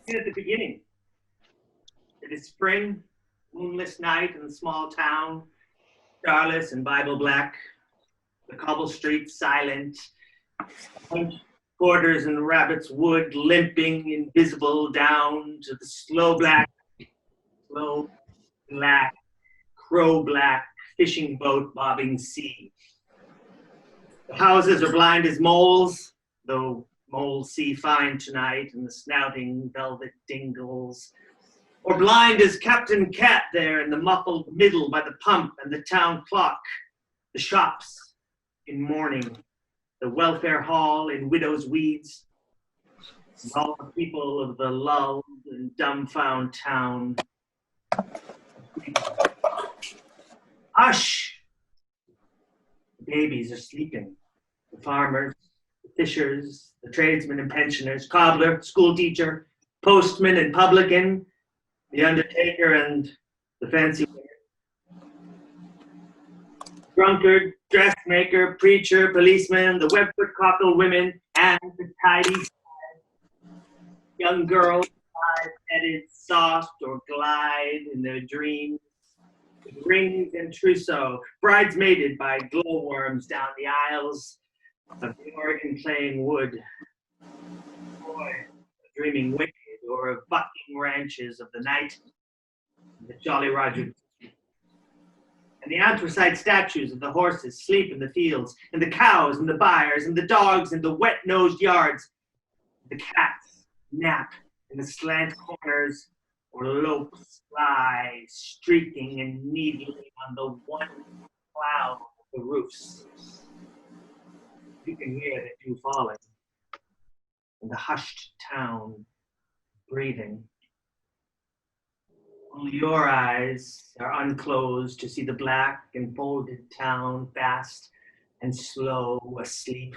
At the beginning. It is spring, moonless night in the small town, starless and Bible black, the cobble streets silent, quarters and rabbit's wood limping invisible down to the slow black, crow black fishing boat bobbing sea. The houses are blind as moles, though moles see fine tonight in the snouting velvet dingles. Or blind as Captain Cat there in the muffled middle by the pump and the town clock. The shops in mourning, the welfare hall in widow's weeds. All the people of the lulled and dumbfound town. Hush! The babies are sleeping. The farmers, the fishers, the tradesmen and pensioners, cobbler, school teacher, postman and publican, the undertaker and the fancy women. Drunkard, dressmaker, preacher, policeman, the webfoot cockle women, and the tidy young girls, headed soft or glide in their dreams. With rings and trousseau, bridesmaided by glowworms down the aisles of the organ playing wood. Boy, dreaming wicked, or of bucking ranches of the night, the Jolly Roger. And the anthracite statues of the horses sleep in the fields, and the cows and the byres, and the dogs in the wet-nosed yards. The cats nap in the slant corners, or lope sly, streaking and needling on the one cloud of the roofs. You can hear the dew falling, and the hushed town breathing. Only your eyes are unclosed to see the black and folded town fast and slow asleep.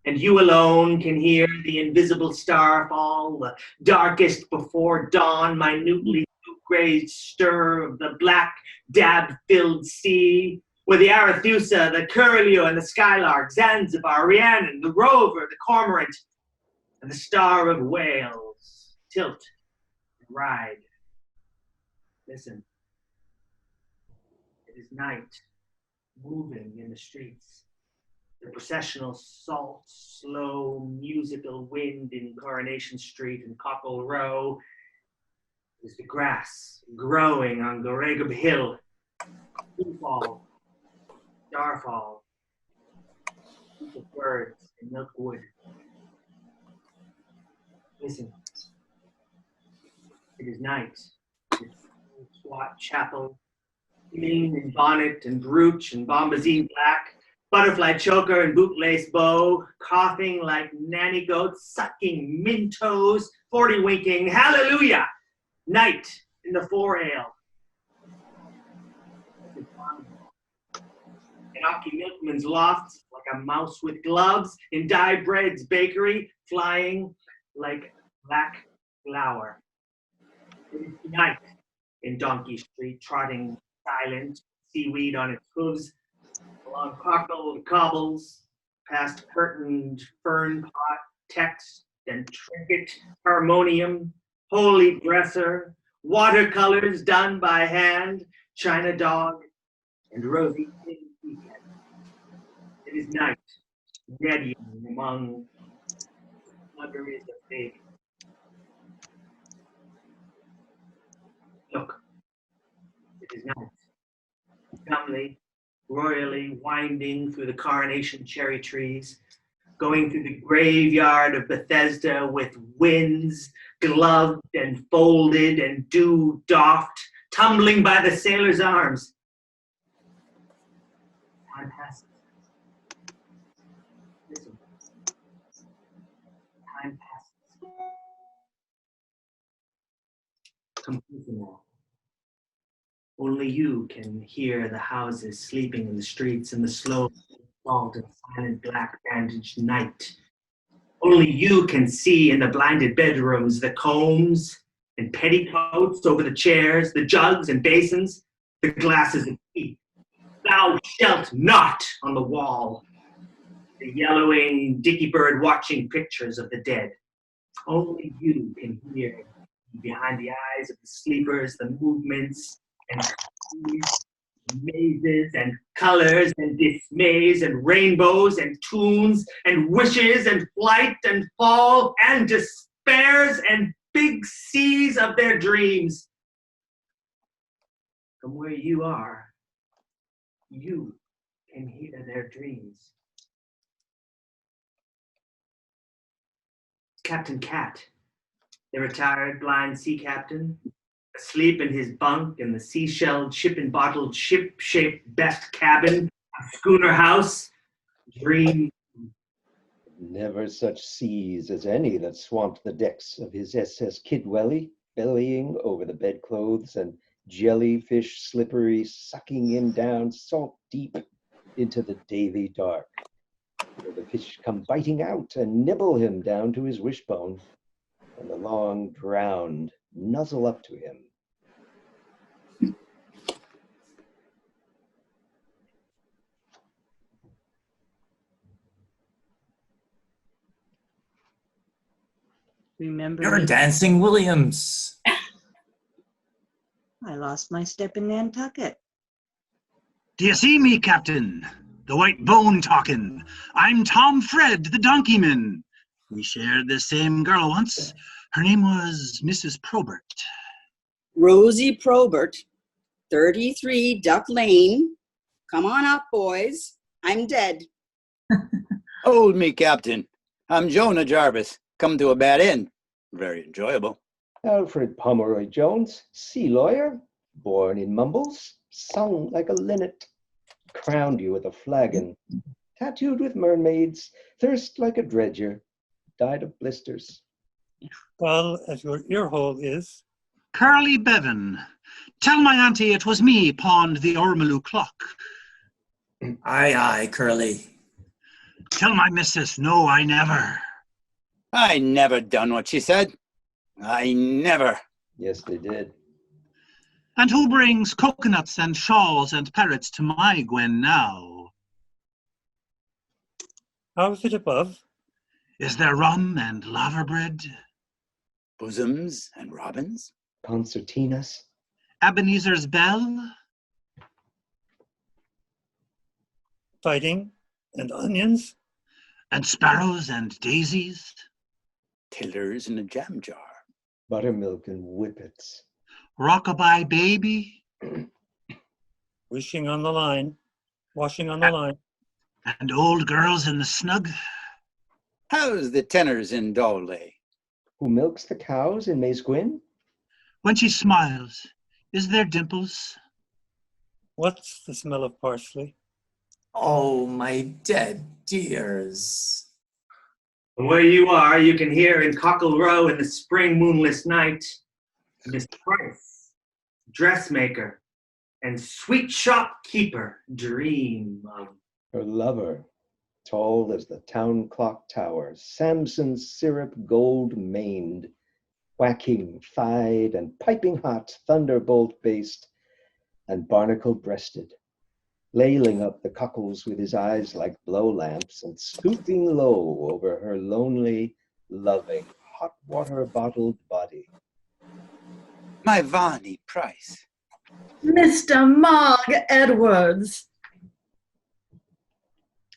And you alone can hear the invisible star fall, the darkest before dawn, minutely gray stir of the black dab-filled sea, where the Arethusa, the curlew, and the skylark, Zanzibar, Rhiannon, the rover, the cormorant, and the star of Wales tilt and ride. Listen, it is night, moving in the streets. The processional salt, slow, musical wind in Coronation Street and Cockle Row is the grass growing on Goregub Hill. Dewfall, starfall, the birds in Milkwood. Listen, it is night. It's squat chapel, clean in bonnet and brooch and bombazine black, butterfly choker and bootlace bow, coughing like nanny goats, sucking mintoes, 40 winking, hallelujah! Night in the foreale. In Aki Milkman's loft, like a mouse with gloves, in Dye Bread's bakery, flying like black flour. It is night in Donkey Street, trotting silent, seaweed on its hooves, along cockled cobbles, past curtained fern pot, text and trinket, harmonium, holy dresser, watercolors done by hand, china dog, and rosy teacup. It is night, readying among sluggeries of baby. Look, it is night, dumbly, royally winding through the coronation cherry trees, going through the graveyard of Bethesda with winds gloved and folded and dew doffed, tumbling by the sailor's arms. Time passes. Listen. Time passes. Completely now. Only you can hear the houses sleeping in the streets in the slow, salt and silent black bandaged night. Only you can see in the blinded bedrooms the combs and petticoats over the chairs, the jugs and basins, the glasses of tea. Thou shalt not on the wall. The yellowing dicky bird watching pictures of the dead. Only you can hear behind the eyes of the sleepers the movements and mazes and colors and dismays and rainbows and tunes and wishes and flight and fall and despairs and big seas of their dreams. From where you are, you can hear their dreams. Captain Cat, the retired blind sea captain, asleep in his bunk in the sea-shelled, ship-and-bottled, ship-shaped best cabin of Schooner House, dream. Never such seas as any that swamped the decks of his SS Kidwelly, bellying over the bedclothes and jellyfish slippery, sucking him down salt deep into the davy dark, where the fish come biting out and nibble him down to his wishbone, and the long drowned nuzzle up to him. Remember You're me? Dancing Williams. I lost my step in Nantucket. Do you see me, Captain? The white bone talking. I'm Tom Fred, the donkeyman. We shared the same girl once. Her name was Mrs. Probert. Rosie Probert, 33 Duck Lane. Come on up, boys. I'm dead. Hold me, Captain. I'm Jonah Jarvis. Come to a bad end. Very enjoyable. Alfred Pomeroy Jones, sea lawyer, born in Mumbles, sung like a linnet, crowned you with a flagon, tattooed with mermaids, thirst like a dredger, died of blisters. Well, as your ear hole is. Curly Bevan. Tell my auntie it was me pawned the Ormolu clock. Aye, aye, Curly. Tell my missus, no, I never. I never done what she said. I never. Yes, they did. And who brings coconuts and shawls and parrots to my Gwen now? How's it above? Is there rum and laverbread? Bosoms and robins. Concertinas. Ebenezer's bell? Fighting and onions? And sparrows and daisies? Tillers in a jam jar. Buttermilk and whippets. Rockabye baby? Wishing on the line. Washing on the line. And old girls in the snug? How's the tenors in Dowley? Who milks the cows in Maze Gwyn? When she smiles, is there dimples? What's the smell of parsley? Oh, my dead dears. Where you are, you can hear in Cockle Row in the spring moonless night, Miss Price, dressmaker, and sweet shopkeeper dream of Her lover, tall as the town clock tower, Samson's syrup gold maned, whacking, thighed, and piping hot, thunderbolt based, and barnacle breasted, layling up the cockles with his eyes like blow lamps, and stooping low over her lonely, loving, hot water bottled body. My Vonnie Price. Mr. Mog Edwards.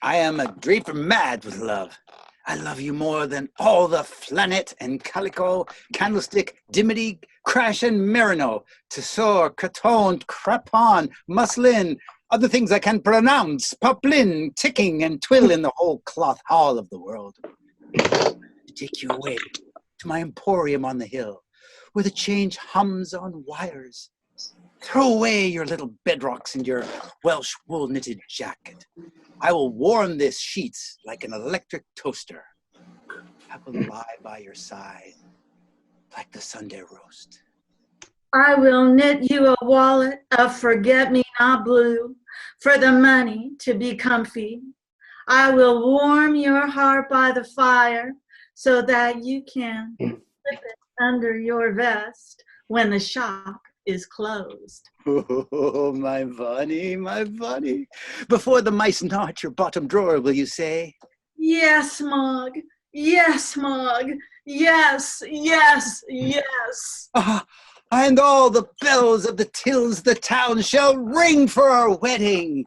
I am a draper mad with love. I love you more than all the flanet and calico, candlestick, dimity, crash and merino, tesor, cretonne, crapon, muslin, other things I can pronounce, poplin, ticking and twill in the whole cloth hall of the world. To take you away to my emporium on the hill, where the change hums on wires. Throw away your little bedrocks and your Welsh wool knitted jacket. I will warm this sheets like an electric toaster. I will lie by your side like the Sunday roast. I will knit you a wallet of forget-me-not blue for the money to be comfy. I will warm your heart by the fire so that you can slip it under your vest when the shop is closed. Oh, my Vonnie, my Vonnie. Before the mice gnawed your bottom drawer, will you say? Yes, Mog, Yes, Mog. Yes, yes, yes. Ah, and all the bells of the tills the town shall ring for our wedding.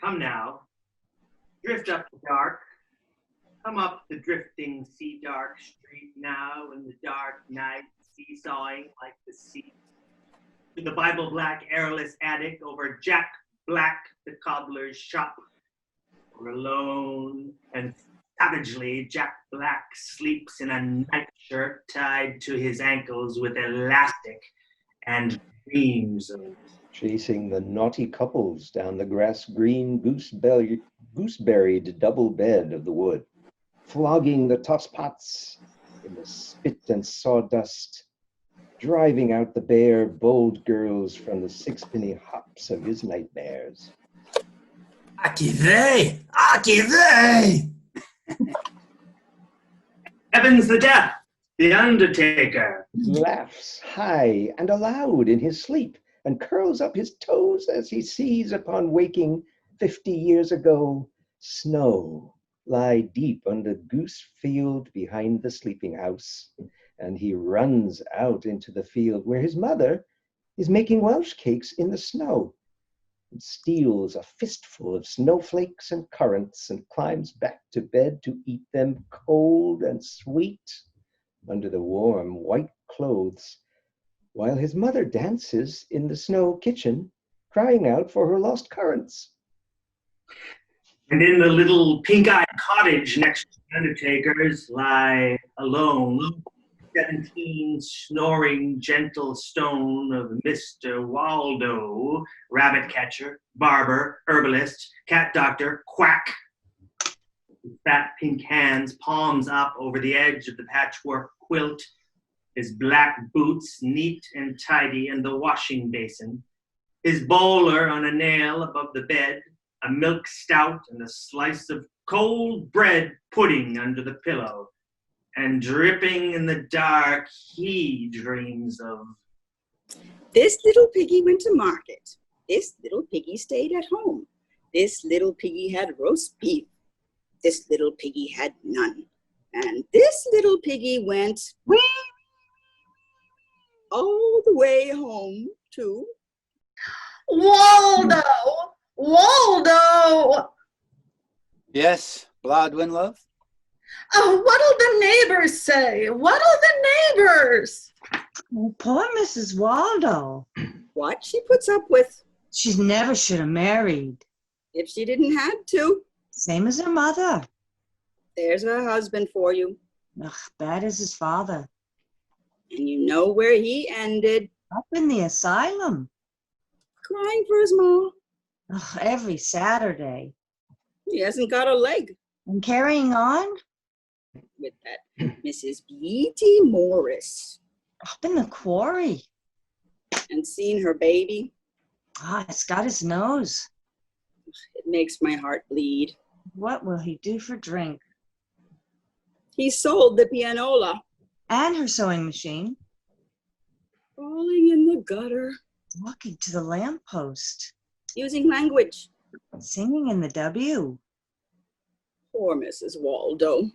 Come now, drift up the dark. Come up the drifting sea dark street now in the dark night, seesawing like the sea. To the Bible black airless attic over Jack Black the cobbler's shop. Where alone and savagely Jack Black sleeps in a nightshirt tied to his ankles with elastic and dreams of Chasing the naughty couples down the grass-green, goose-berried double bed of the wood, flogging the tosspots in the spit and sawdust, driving out the bare, bold girls from the sixpenny hops of his nightmares. Akivay! Akivay! Heavens the Death, the Undertaker. Laughs high and aloud in his sleep, and curls up his toes as he sees upon waking 50 years ago snow lie deep on the goose field behind the sleeping house. And he runs out into the field where his mother is making Welsh cakes in the snow, and steals a fistful of snowflakes and currants and climbs back to bed to eat them cold and sweet under the warm white clothes, while his mother dances in the snow kitchen, crying out for her lost currants. And in the little pink-eyed cottage next to the Undertaker's lie alone 17 snoring gentle stone of Mr. Waldo, rabbit catcher, barber, herbalist, cat doctor, quack. His fat pink hands, palms up over the edge of the patchwork quilt, his black boots neat and tidy in the washing basin, his bowler on a nail above the bed, a milk stout and a slice of cold bread pudding under the pillow, and dripping in the dark he dreams of. This little piggy went to market. This little piggy stayed at home. This little piggy had roast beef. This little piggy had none. And this little piggy went wee all the way home to Waldo! Waldo! Yes, Blodwin, love? Oh, what'll the neighbors say? What'll the neighbors? Oh, poor Mrs. Waldo. what she puts up with She never should have married. if she didn't have to. Same as her mother. There's a husband for you. Ugh, bad as his father. And you know where he ended, Up in the asylum. crying for his mom. Ugh, every Saturday. He hasn't got a leg And carrying on? with that Mrs. B.T. Morris. Up in the quarry. And seeing her baby, Ah, it's got his nose. it makes my heart bleed. What will he do for drink? He sold the pianola, And her sewing machine. falling in the gutter, Walking to the lamppost. using language. Singing in the W. Poor Mrs. Waldo.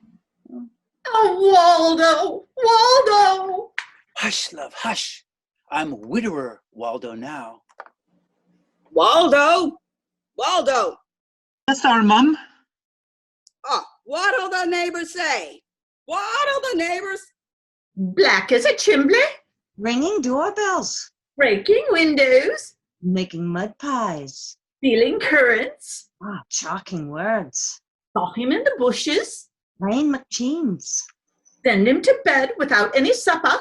Oh, Waldo! Waldo! Hush, love, hush. I'm widower Waldo now. Waldo! Waldo! Yes, our mum. Oh, what'll the neighbors say? What'll the neighbors? Black as a chimney, Ringing doorbells. breaking windows, Making mud pies. stealing currants, Ah, chalking words. saw him in the bushes, Playing McCheans. send him to bed without any supper,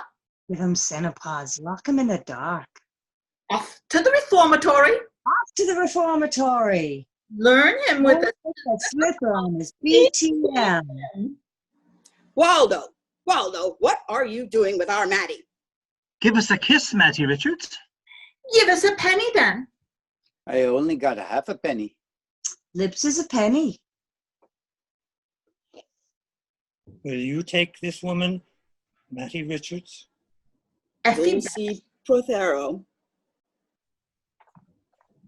Give him cenopaws. Lock him in the dark. off to the reformatory, Off to the reformatory. learn him with a a slipper on his BTM. Waldo! Waldo, what are you doing with our Maddie? Give us a kiss, Matty Richards. give us a penny then. I only got a half a penny. Lips is a penny. Will you take this woman, Mattie Richards? Effie, Lucy Prothero.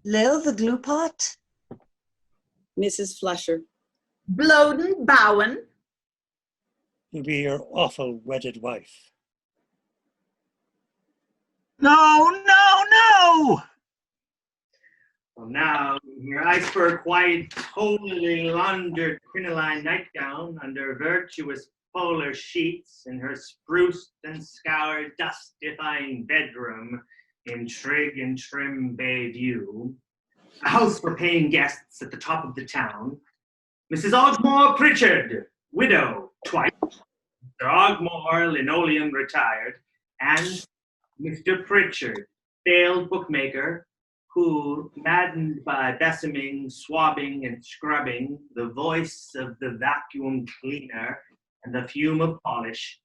Lil the glue pot. Mrs. Flusher. Bloden Bowen. To be your awful wedded wife. No, no, no! Well, now, your iceberg white, holily laundered crinoline nightgown under virtuous polar sheets in her spruced and scoured dust-defying bedroom in trig and trim bay view, a house for paying guests at the top of the town, Mrs. Ogmore Pritchard, widow, twice, Mr. Ogmore, linoleum retired, and Mr. Pritchard, failed bookmaker, who, maddened by besaming, swabbing, and scrubbing, the voice of the vacuum cleaner and the fume of polish,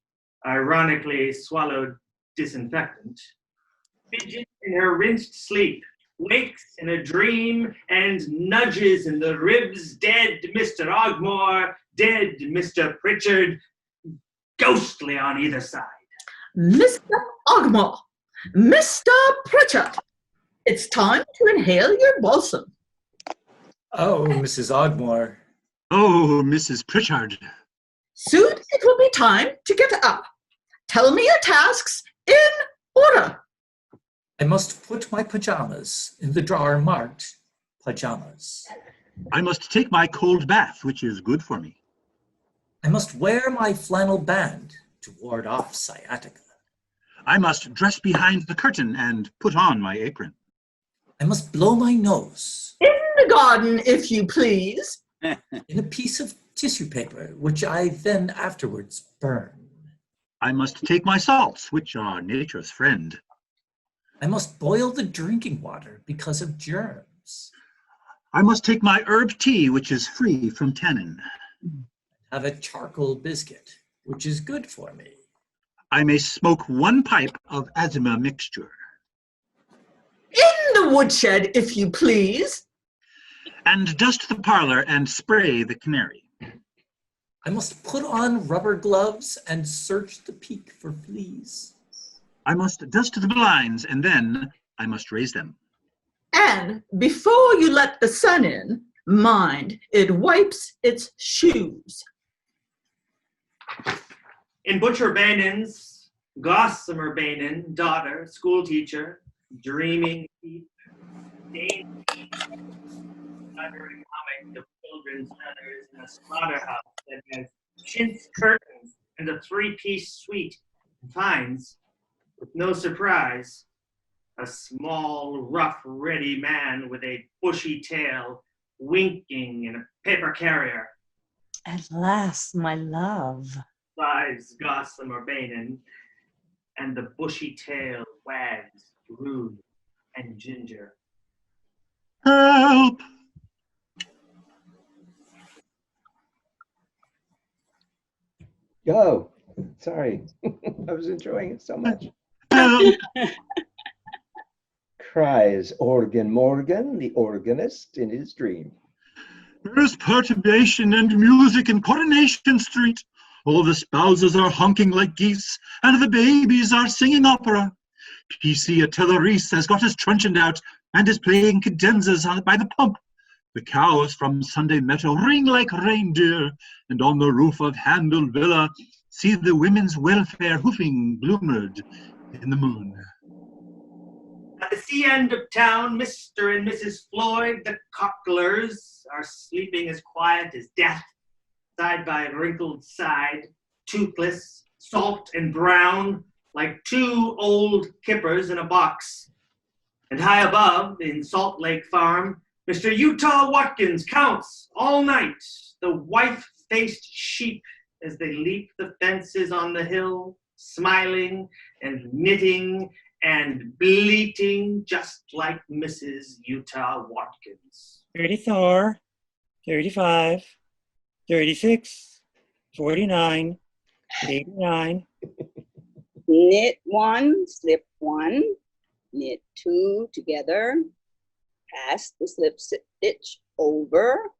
ironically swallowed disinfectant, fidgets in her rinsed sleep, wakes in a dream, and nudges in the ribs dead Mr. Ogmore, dead Mr. Pritchard, ghostly on either side. Mr. Ogmore, Mr. Pritchard, it's time to inhale your balsam. Oh, Mrs. Ogmore. Oh, Mrs. Pritchard. Soon it will be time to get up. Tell me your tasks in order. I must put my pajamas in the drawer marked pajamas. I must take my cold bath, which is good for me. I must wear my flannel band to ward off sciatica. I must dress behind the curtain and put on my apron. I must blow my nose In the garden, if you please. in a piece of tissue paper, which I then afterwards burn. I must take my salts, which are nature's friend. I must boil the drinking water because of germs. I must take my herb tea, which is free from tannin. Have a charcoal biscuit, which is good for me. I may smoke one pipe of asthma mixture. In the woodshed, if you please. And dust the parlor and spray the canary. I must put on rubber gloves and search the peak for fleas. I must dust the blinds and then I must raise them. And before you let the sun in, mind, it wipes its shoes. In Butcher Banon's, Gossamer Banon, daughter, school teacher, dreaming deep, dainty, uttering comic of children's letters in a slaughterhouse that has chintz curtains and a three-piece suite, and finds, with no surprise, a small, rough, ready man with a bushy tail, winking in a paper carrier. At last, my love. Flies Gossamer Banon, and the bushy tail wags rude and ginger. Help! Go. Sorry. I was enjoying it so much. Help! Cries Organ Morgan, the organist, in his dream. There's perturbation and music in Coronation Street. All the spouses are honking like geese, and the babies are singing opera. P.C. at Tellerice has got his truncheon out and is playing cadenzas by the pump. The cows from Sunday Meadow ring like reindeer, and on the roof of Handel Villa see the women's welfare hoofing bloomered in the moon. At the sea end of town, Mr. and Mrs. Floyd, the cocklers, are sleeping as quiet as death, side by wrinkled side, toothless, salt and brown, like two old kippers in a box. And high above, in Salt Lake Farm, Mr. Utah Watkins counts all night the white-faced sheep as they leap the fences on the hill, smiling and knitting and bleating just like Mrs. Utah Watkins. 34, 35, 36, 49, 89. Knit one, slip one, knit two together, pass the slip stitch over.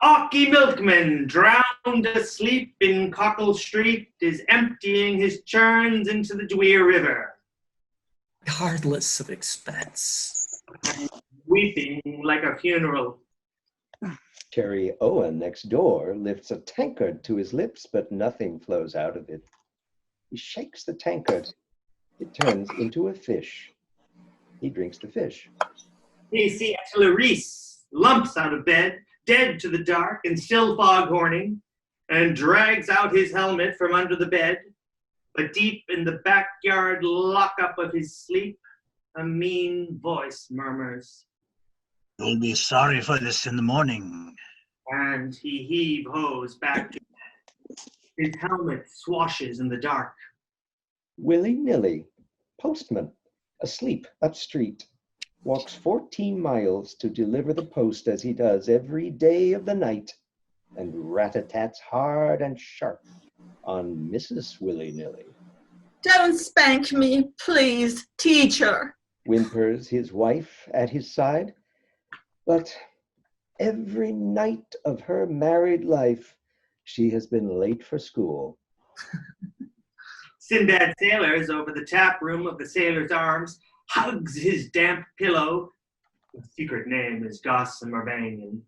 Aukie Milkman, drowned asleep in Cockle Street, is emptying his churns into the Deery River. Regardless of expense. weeping like a funeral. Cherry Owen next door lifts a tankard to his lips, but nothing flows out of it. He shakes the tankard. It turns into a fish. He drinks the fish. He sees Clarice lumps out of bed, dead to the dark and still foghorning, and drags out his helmet from under the bed. But deep in the backyard lockup of his sleep, a mean voice murmurs, You'll be sorry for this in the morning. and he heave-hoes back to bed. His helmet swashes in the dark. Willy-nilly, postman, asleep up street, walks 14 miles to deliver the post as he does every day of the night, and rat-a-tats hard and sharp on Mrs. Willy-nilly. Don't spank me, please, teacher. Whimpers his wife at his side, but every night of her married life, she has been late for school. Sinbad sailors over the tap room of the Sailor's Arms, hugs his damp pillow. The secret name is Gossamer Bangin.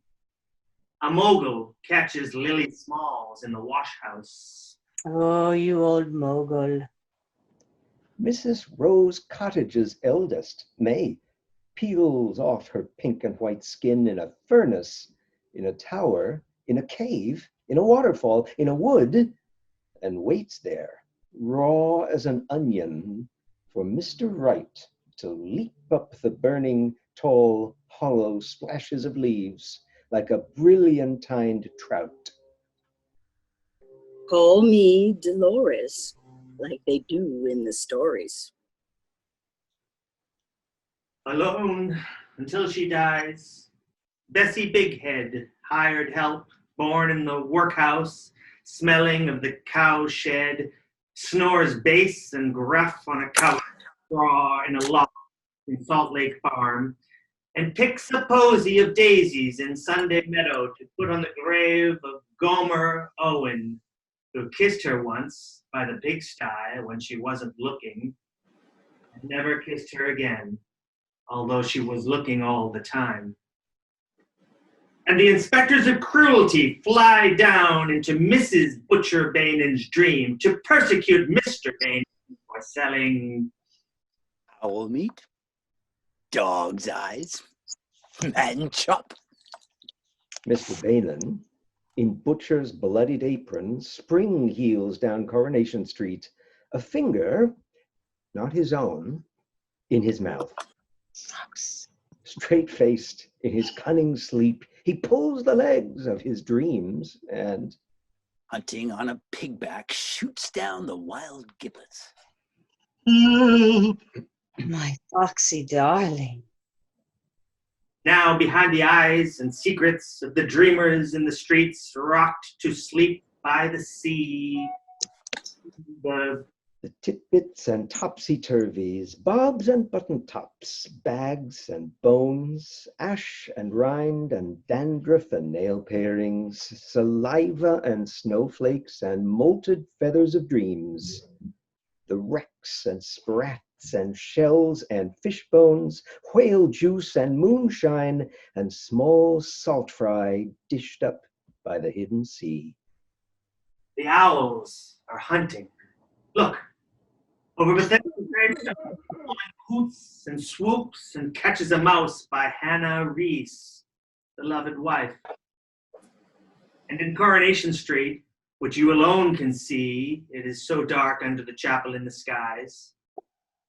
A mogul catches Lily Smalls in the wash house. Oh, you old mogul. Mrs. Rose Cottage's eldest, May, peels off her pink and white skin in a furnace, in a tower, in a cave, in a waterfall, in a wood, and waits there, raw as an onion, for Mr. Right to leap up the burning, tall, hollow splashes of leaves like a brilliantined trout. Call me Dolores, like they do in the stories. Alone until she dies, Bessie Bighead, hired help, born in the workhouse, smelling of the cow shed, snores bass and gruff on a couch straw in a loft in Salt Lake Farm, and picks a posy of daisies in Sunday Meadow to put on the grave of Gomer Owen, who kissed her once by the pigsty when she wasn't looking, and never kissed her again, although she was looking all the time. And the inspectors of cruelty fly down into Mrs. Butcher Bainen's dream to persecute Mr. Bainen for selling Owl meat, dog's eyes, man chop. Mr. Bainen, in Butcher's bloodied apron, spring heels down Coronation Street, a finger, not his own, in his mouth. Straight-faced in his cunning sleep, he pulls the legs of his dreams and, Hunting on a pigback, shoots down the wild giblets. My Foxy darling. now behind the eyes and secrets of the dreamers in the streets, rocked to sleep by the sea. The titbits and topsy-turvies, bobs and button-tops, bags and bones, ash and rind and dandruff and nail parings, saliva and snowflakes and molted feathers of dreams, the wrecks and sprats and shells and fish bones, whale juice and moonshine, and small salt fry dished up by the hidden sea. The owls are hunting. Look, over Bethesda's gravestone, one hoots and swoops and catches a mouse by Hannah Reese, beloved wife. And in Coronation Street, which you alone can see, it is so dark under the chapel in the skies,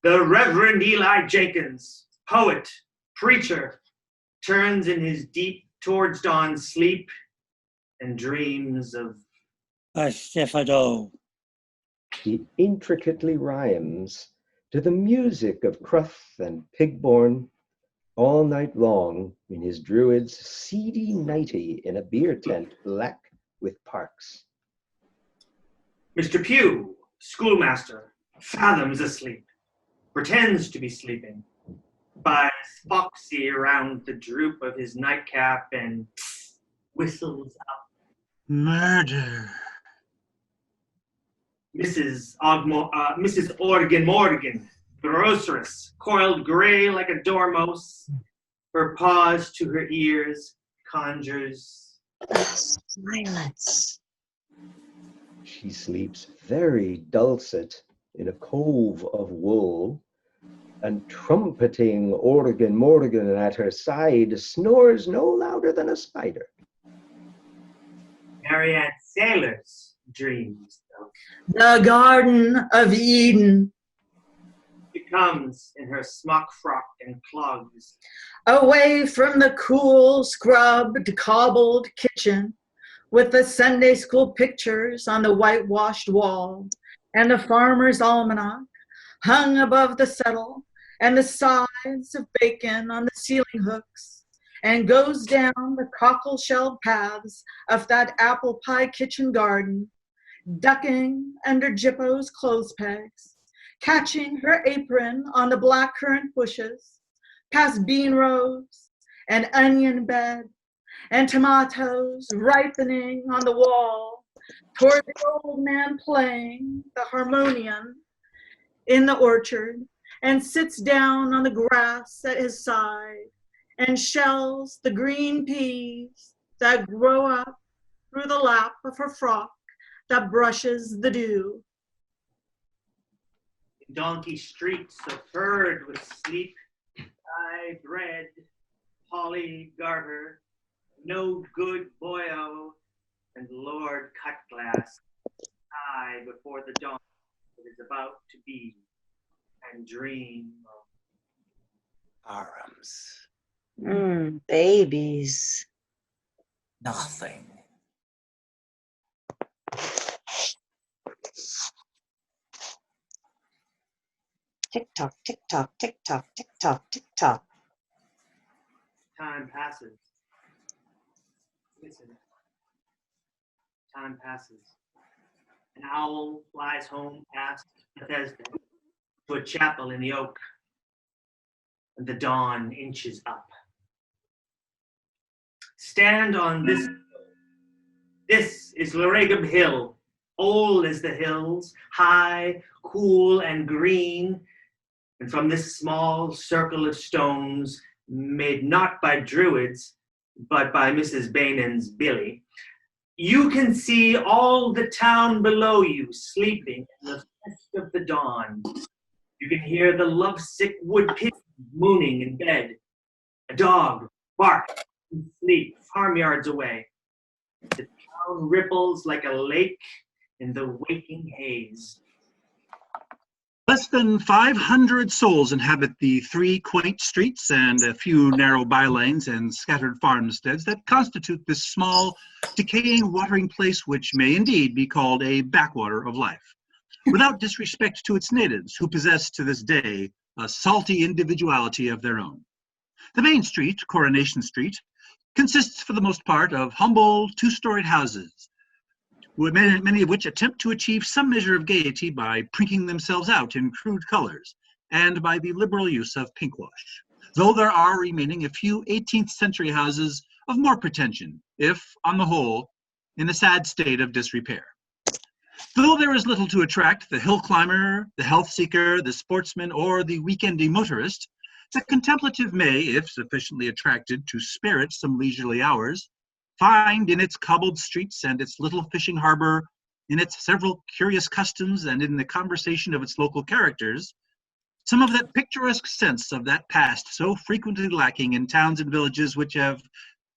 the Reverend Eli Jenkins, poet, preacher, turns in his deep towards dawn sleep and dreams of Stefado. He intricately rhymes to the music of Cruth and Pigborn all night long in his druid's seedy nighty in a beer tent black with parks. Mr. Pugh, schoolmaster, fathoms asleep, pretends to be sleeping, buys foxy around the droop of his nightcap and whistles up. Murder. Mrs. Organ Morgan, groceress, coiled gray like a dormouse, Her paws to her ears conjures. Silence. She sleeps very dulcet in a cove of wool, and trumpeting Organ Morgan at her side snores no louder than a spider. Marianne Sailor's dreams. The Garden of Eden. She comes in her smock frock and clogs. Away from the cool, scrubbed, cobbled kitchen, with the Sunday school pictures on the whitewashed wall, and the farmer's almanac hung above the settle, and the sides of bacon on the ceiling hooks, and goes down the cockle-shell paths of that apple pie kitchen garden, ducking under Jippo's clothes pegs, catching her apron on the blackcurrant bushes, past bean rows and onion bed, and tomatoes ripening on the wall, toward the old man playing the harmonium in the orchard, and sits down on the grass at his side, and shells the green peas that grow up through the lap of her frock that brushes the dew. Donkey streets so furred with sleep, I bread, Polly Garter, no good boyo, and Lord Cutglass, I before the dawn that is about to be, and dream of Arms. Babies. Nothing. Tick tock, tick tock, tick tock, tick tock, tick tock. time passes. Listen. Time passes. An owl flies home past Bethesda to a chapel in the oak, and the dawn inches up. Stand on this. This is Laregum Hill, old as the hills, high, cool, and green. And from this small circle of stones, made not by druids, but by Mrs. Bainen's Billy, you can see all the town below you sleeping in the fist of the dawn. You can hear the lovesick wood pigeons mooning in bed, a dog bark in sleep farmyards away. The town ripples like a lake in the waking haze. Less than 500 souls inhabit the 3 quaint streets and a few narrow bylanes and scattered farmsteads that constitute this small, decaying watering place which may indeed be called a backwater of life, without disrespect to its natives, who possess to this day a salty individuality of their own. The main street, Coronation Street, consists for the most part of humble 2-storied houses, many of which attempt to achieve some measure of gaiety by prinking themselves out in crude colors and by the liberal use of pinkwash, though there are remaining a few 18th century houses of more pretension, if, on the whole, in a sad state of disrepair. Though there is little to attract the hill climber, the health seeker, the sportsman, or the weekending motorist, the contemplative may, if sufficiently attracted to spare it some leisurely hours, find in its cobbled streets and its little fishing harbor, in its several curious customs and in the conversation of its local characters, some of that picturesque sense of that past so frequently lacking in towns and villages which have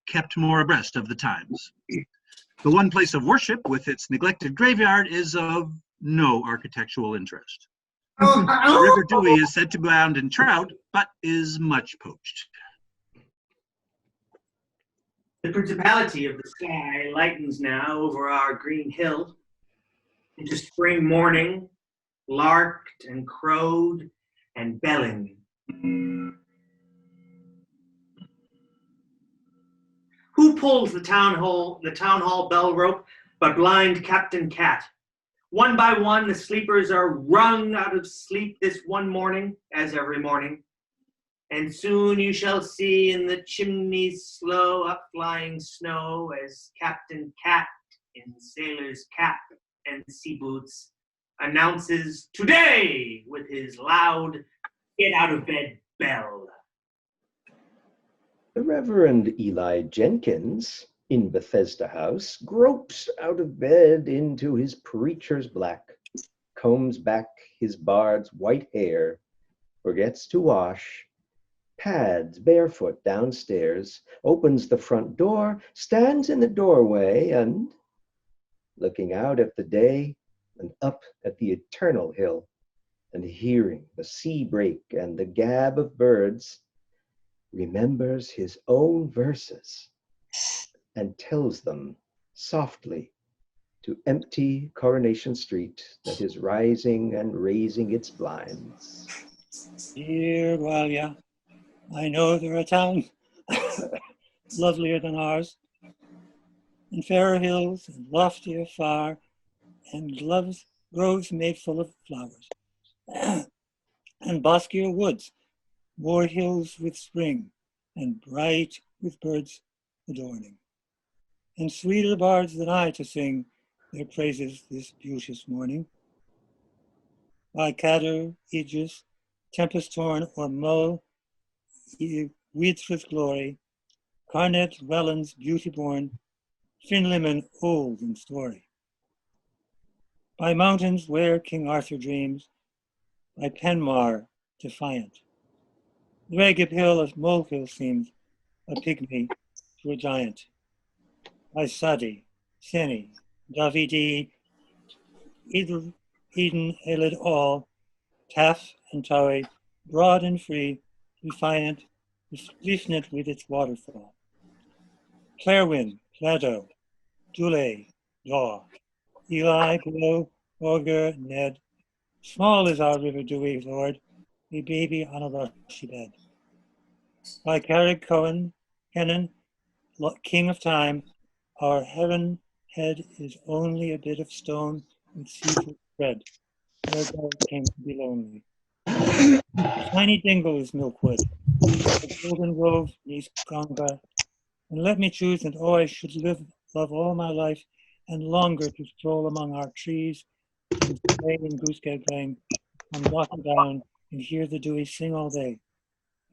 kept more abreast of the times. The one place of worship with its neglected graveyard is of no architectural interest. The River Dewey is said to abound in trout, but is much poached. The principality of the sky lightens now over our green hill into spring morning, larked and crowed and belling. Who pulls the town hall bell rope but blind Captain Cat? One by one, the sleepers are wrung out of sleep this one morning, as every morning. And soon you shall see in the chimney's slow up-flying snow as Captain Cat in sailor's cap and sea boots announces today with his loud get out of bed bell. The Reverend Eli Jenkins, in Bethesda House, gropes out of bed into his preacher's black, combs back his bard's white hair, forgets to wash, pads barefoot downstairs, opens the front door, stands in the doorway, and, looking out at the day and up at the eternal hill, and hearing the sea break and the gab of birds, remembers his own verses and tells them softly to empty Coronation Street that is rising and raising its blinds. Dear Gwalia, I know there are towns lovelier than ours, and fairer hills and loftier far, and groves made full of flowers, and boskier woods, more hills with spring, and bright with birds adorning. And sweeter bards than I to sing their praises this beauteous morning. By Cadder, Aegis, tempest-torn, or Mull, weeds with glory, Carnet, Welland's beauty-born, Finlimon, old in story. By mountains where King Arthur dreams, by Penmar, defiant. The ragged hill of Molehill seems a pygmy to a giant. By Sadi, Seni, Davidi, Eden, Elid all, Taff and Towie, broad and free, defiant, Leafnet with its waterfall. Clairwyn, Plado, Dule, Daw, Eli, Glow, Augur, Ned. Small is our river Dewey, Lord, a baby on a lushy bed. By Carrick Cohen, Kennan, King of Time, our heaven head is only a bit of stone with seafood spread, where God came to be lonely. A tiny dingle is Milkwood, a golden grove neath Ganga, and let me choose, and oh, I should love all my life, and longer to stroll among our trees, and play in Goosegad Glen, and walk down, and hear the dewy sing all day,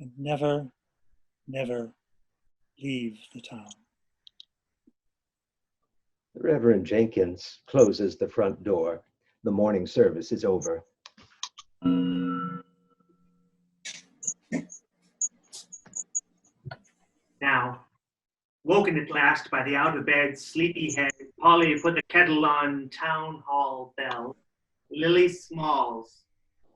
and never, never leave the town. The Reverend Jenkins closes the front door. The morning service is over. Now, woken at last by the out-of-bed sleepy head, Polly put the kettle on town hall bell. Lily Smalls,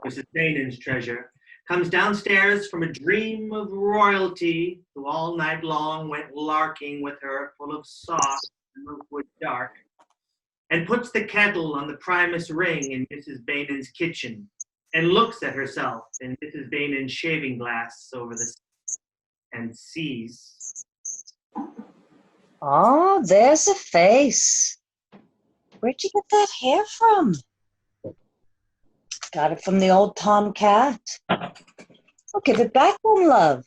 Mrs. Bainen's treasure, comes downstairs from a dream of royalty, who all night long went larking with her, full of soft and Milkwood dark, and puts the kettle on the Primus ring in Mrs. Bainen's kitchen, and looks at herself in Mrs. Bainen's shaving glass over the and sees. Oh, there's a face. Where'd you get that hair from? Got it from the old tomcat. Oh, give it back then, love.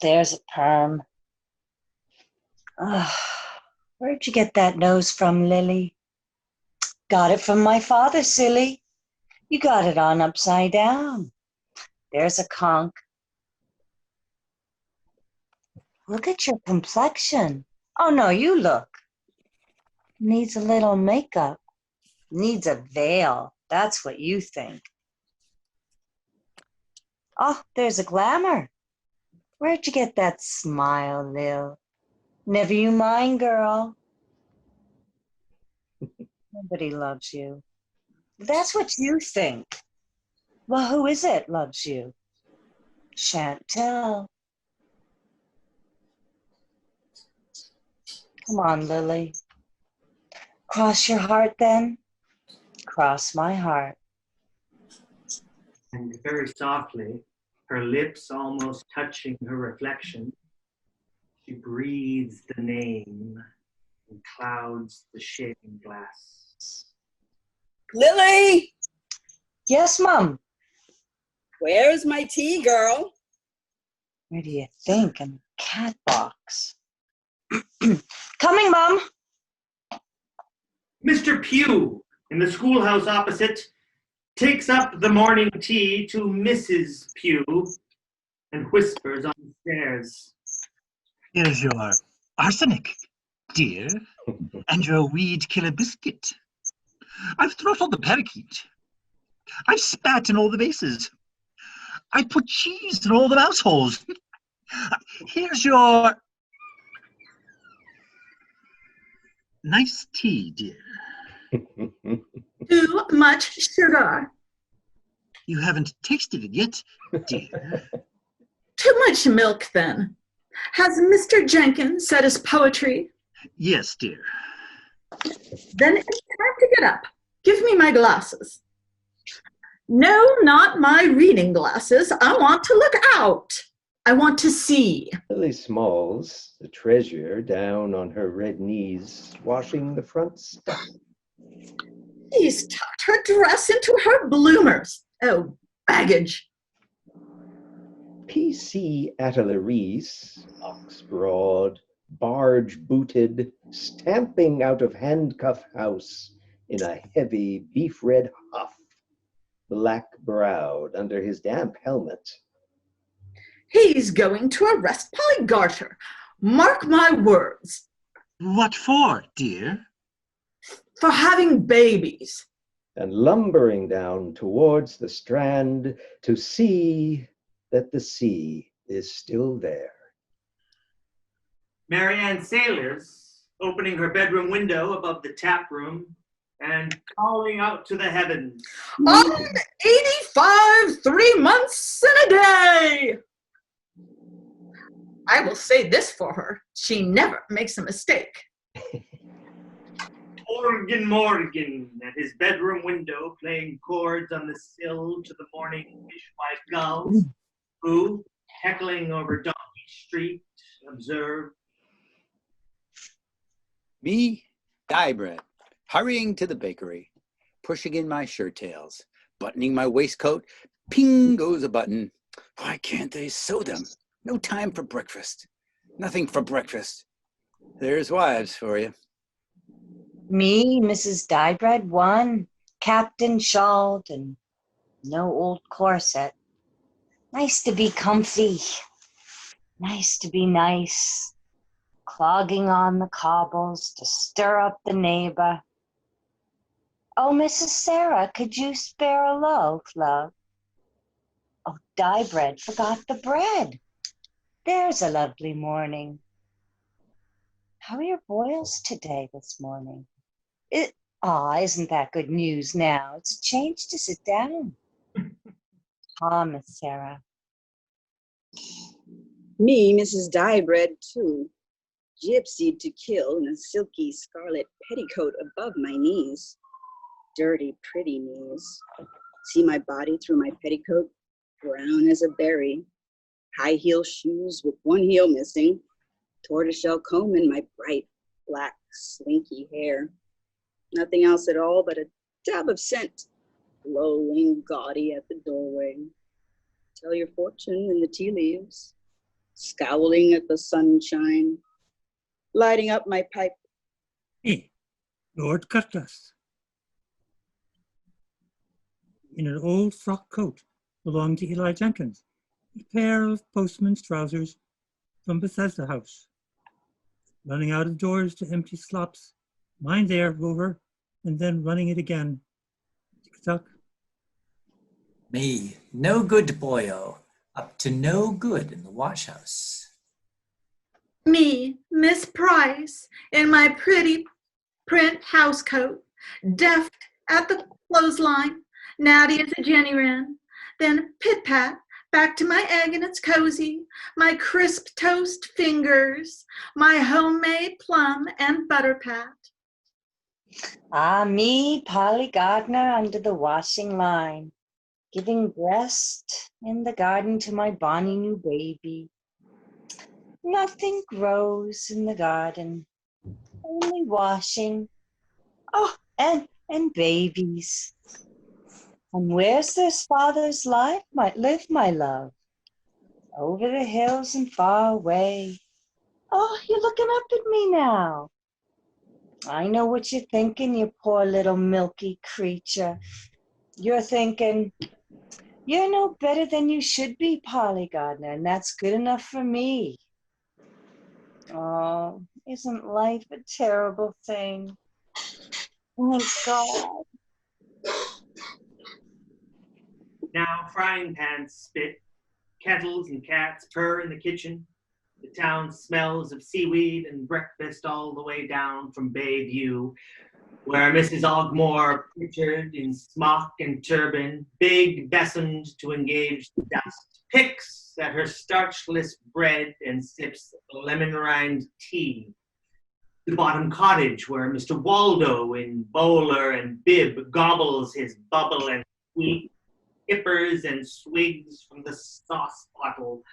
There's a perm. Oh, where'd you get that nose from, Lily? Got it from my father, silly. You got it on upside down. There's a conch. Look at your complexion. Oh, no, you look. Needs a little makeup. Needs a veil. That's what you think. Oh, there's a glamour. Where'd you get that smile, Lil? Never you mind, girl. Nobody loves you. That's what you think. Well, who is it loves you? Shan't tell. Come on, Lily. Cross your heart, then. Cross my heart. And very softly, her lips almost touching her reflection, she breathes the name and clouds the shaving glass. Lily, Yes, Mom. where's my tea, girl? Where do you think? In the cat box. Coming, Mom. Mr. Pugh, in the schoolhouse opposite, takes up the morning tea to Mrs. Pugh, and whispers on the stairs. Here's your arsenic, dear, and your weed killer biscuit. I've throttled the parakeet. I've spat in all the vases. I put cheese in all the mouse holes. Here's your nice tea, dear. Too much sugar. You haven't tasted it yet, dear. Too much milk, then. Has Mr. Jenkins said his poetry? Yes, dear. Then it's time to get up. Give me my glasses. No, not my reading glasses. I want to look out. I want to see. Lily Smalls, the treasurer, down on her red knees, washing the front step. She's tucked her dress into her bloomers. Oh, baggage. P.C. Atelier, ox broad, barge-booted, stamping out of handcuff house in a heavy beef-red huff, black-browed under his damp helmet. He's going to arrest Polly Garter. Mark my words. What for, dear? For having babies. And lumbering down towards the strand to see that the sea is still there. Marianne Sailors, opening her bedroom window above the tap room and calling out to the heavens. I'm 85 3 months and a day. I will say this for her. She never makes a mistake. Morgan at his bedroom window playing chords on the sill to the morning fishwife gulls who, heckling over Donkey Street, observe. Me, dye bread, hurrying to the bakery, pushing in my shirt tails, buttoning my waistcoat, ping goes a button. Why can't they sew them? No time for breakfast. Nothing for breakfast. There's wives for you. Me, Mrs. Dyebread, one, Captain shawled, and no old corset. Nice to be comfy. Nice to be nice. Clogging on the cobbles to stir up the neighbor. Oh, Mrs. Sarah, could you spare a loaf, love? Oh, Dyebread forgot the bread. There's a lovely morning. How are your boils today this morning? Isn't that good news now? It's a change to sit down. Miss Sarah. Me, Mrs. Dyebread, too. Gypsied to kill in a silky scarlet petticoat above my knees. Dirty, pretty knees. See my body through my petticoat, brown as a berry. High heel shoes with one heel missing. Tortoiseshell comb in my bright, black, slinky hair. Nothing else at all but a dab of scent, lolling gaudy at the doorway. Tell your fortune in the tea leaves, scowling at the sunshine, lighting up my pipe. Me, Lord Cutlass. In an old frock coat belonging to Eli Jenkins, a pair of postman's trousers from Bethesda House. Running out of doors to empty slops, mine there, Rover, and then running it again. Tick-tock. Me, no good boyo, up to no good in the wash house. Me, Miss Price, in my pretty print housecoat, deft at the clothesline, natty as a Jenny Wren, then pit-pat, back to my egg and its cozy, my crisp toast fingers, my homemade plum and butter pat. Me, Polly Gardner, under the washing line, giving breast in the garden to my bonny new baby. Nothing grows in the garden, only washing. Oh, and babies. And where's this father's life might live, my love? Over the hills and far away. Oh, you're looking up at me now. I know what you're thinking, you poor little milky creature. You're thinking, You're no better than you should be, Polly Gardner, and that's good enough for me. Oh, isn't life a terrible thing? Thank God. Now frying pans spit, kettles and cats purr in the kitchen. The town smells of seaweed and breakfast all the way down from Bayview, where Mrs. Ogmore Pritchard in smock and turban, big besomed to engage the dust, picks at her starchless bread and sips lemon rind tea. The bottom cottage, where Mr. Waldo in bowler and bib gobbles his bubble and sweet, hippers and swigs from the sauce bottle,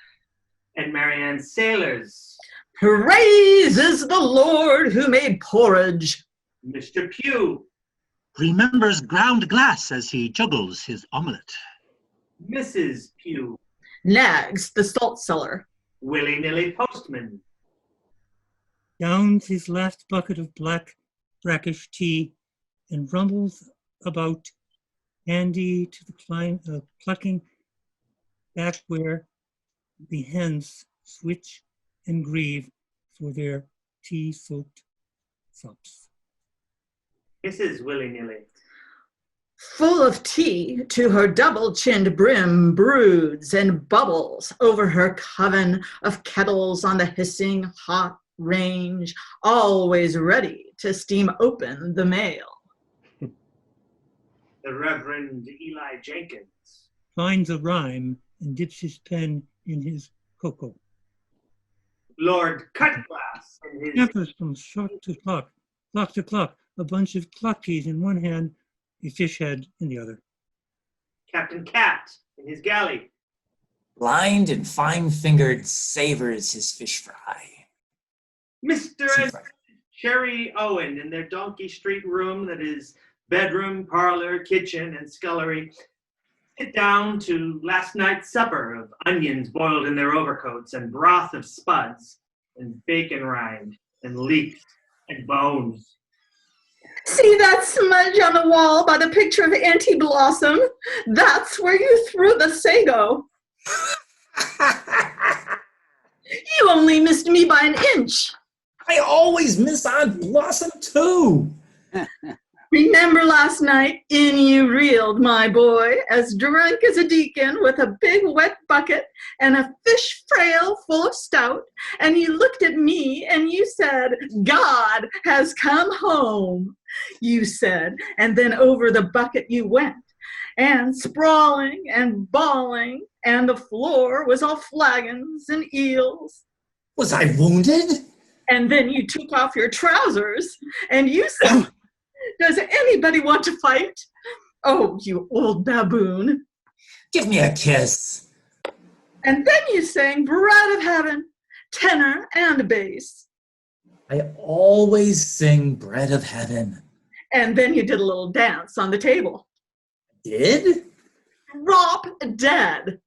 and Marianne Sailors. Praises the Lord who made porridge. Mr. Pugh. Remembers ground glass as he juggles his omelette. Mrs. Pugh. Nags the salt cellar. Willy-nilly postman. Downs his last bucket of black, brackish tea and rumbles about, handy to the plucking back where the hens switch and grieve for their tea-soaked sops. Mrs. Willy-nilly. Full of tea to her double-chinned brim broods and bubbles over her coven of kettles on the hissing hot range, always ready to steam open the mail. The Reverend Eli Jenkins. Finds a rhyme and dips his pen in his cocoa. Lord Cutglass and his Campers from clock to clock, a bunch of clock keys in one hand, a fish head in the other. Captain Cat and his galley. Blind and fine-fingered savors his fish fry. Mr. and Cherry Owen in their Donkey Street room that is bedroom, parlor, kitchen, and scullery sit down to last night's supper of onions boiled in their overcoats and broth of spuds and bacon rind and leeks and bones. See that smudge on the wall by the picture of Auntie Blossom? That's where you threw the sago. You only missed me by an inch. I always miss Aunt Blossom too. Remember last night, in you reeled, my boy, as drunk as a deacon with a big wet bucket and a fish frail full of stout, and you looked at me and you said, God has come home, you said, and then over the bucket you went, and sprawling and bawling, and the floor was all flagons and eels. Was I wounded? And then you took off your trousers and you said, does anybody want to fight? Oh, you old baboon. Give me a kiss. And then you sang Bread of Heaven, tenor and bass. I always sing Bread of Heaven. And then you did a little dance on the table. Did? Drop dead.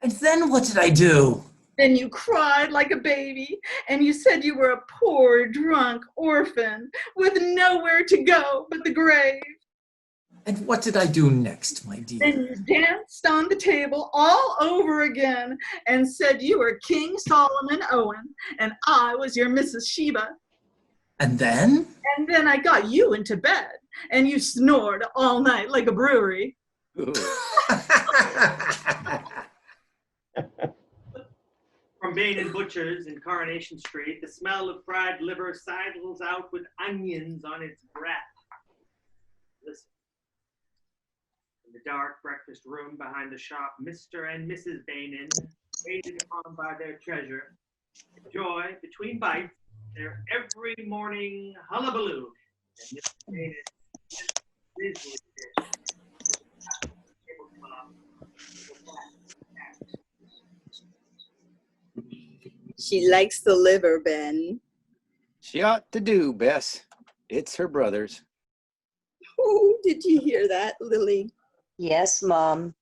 And then what did I do? Then you cried like a baby, and you said you were a poor, drunk orphan with nowhere to go but the grave. And what did I do next, my dear? Then you danced on the table all over again and said you were King Solomon Owen, and I was your Mrs. Sheba. And then? And then I got you into bed, and you snored all night like a brewery. From Bain and Butcher's in Coronation Street, the smell of fried liver sidles out with onions on its breath. Listen. In the dark breakfast room behind the shop, Mr. and Mrs. Bainin, waited upon by their treasure, enjoy, between bites, their every morning hullabaloo. And Mrs. Bainin, grizzly dish, tablecloth, She likes the liver, Ben. She ought to do, Bess. It's her brother's. Oh, did you hear that, Lily? Yes, Mom.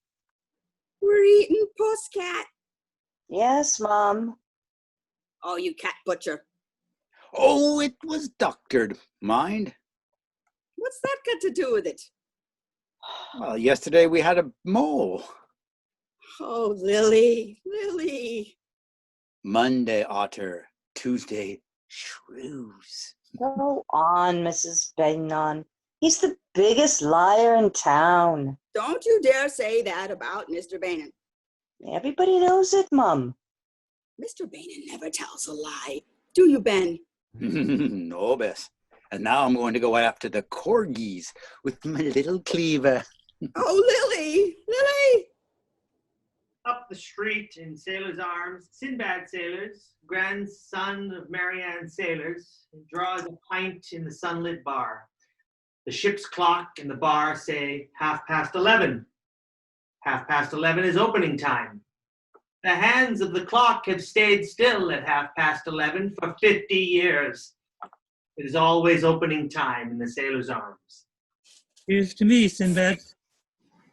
We're eating pusscat. Yes, Mom. Oh, you cat butcher. Oh, it was doctored, mind. What's that got to do with it? Well, yesterday we had a mole. Oh, Lily, Lily. Monday otter, Tuesday shrews. Go on, Mrs. Bagnon. He's the biggest liar in town. Don't you dare say that about Mr. Bainan. Everybody knows it, Mum. Mr. Bainan never tells a lie. Do you, Ben? No, Bess. And now I'm going to go after the corgis with my little cleaver. Oh, Lily, Lily. Up the street in Sailor's Arms, Sinbad Sailors, grandson of Marianne Sailors, draws a pint in the sunlit bar. The ship's clock in the bar say 11:30. 11:30 is opening time. The hands of the clock have stayed still at 11:30 for 50 years. It is always opening time in the Sailor's Arms. Here's to me, Sinbad.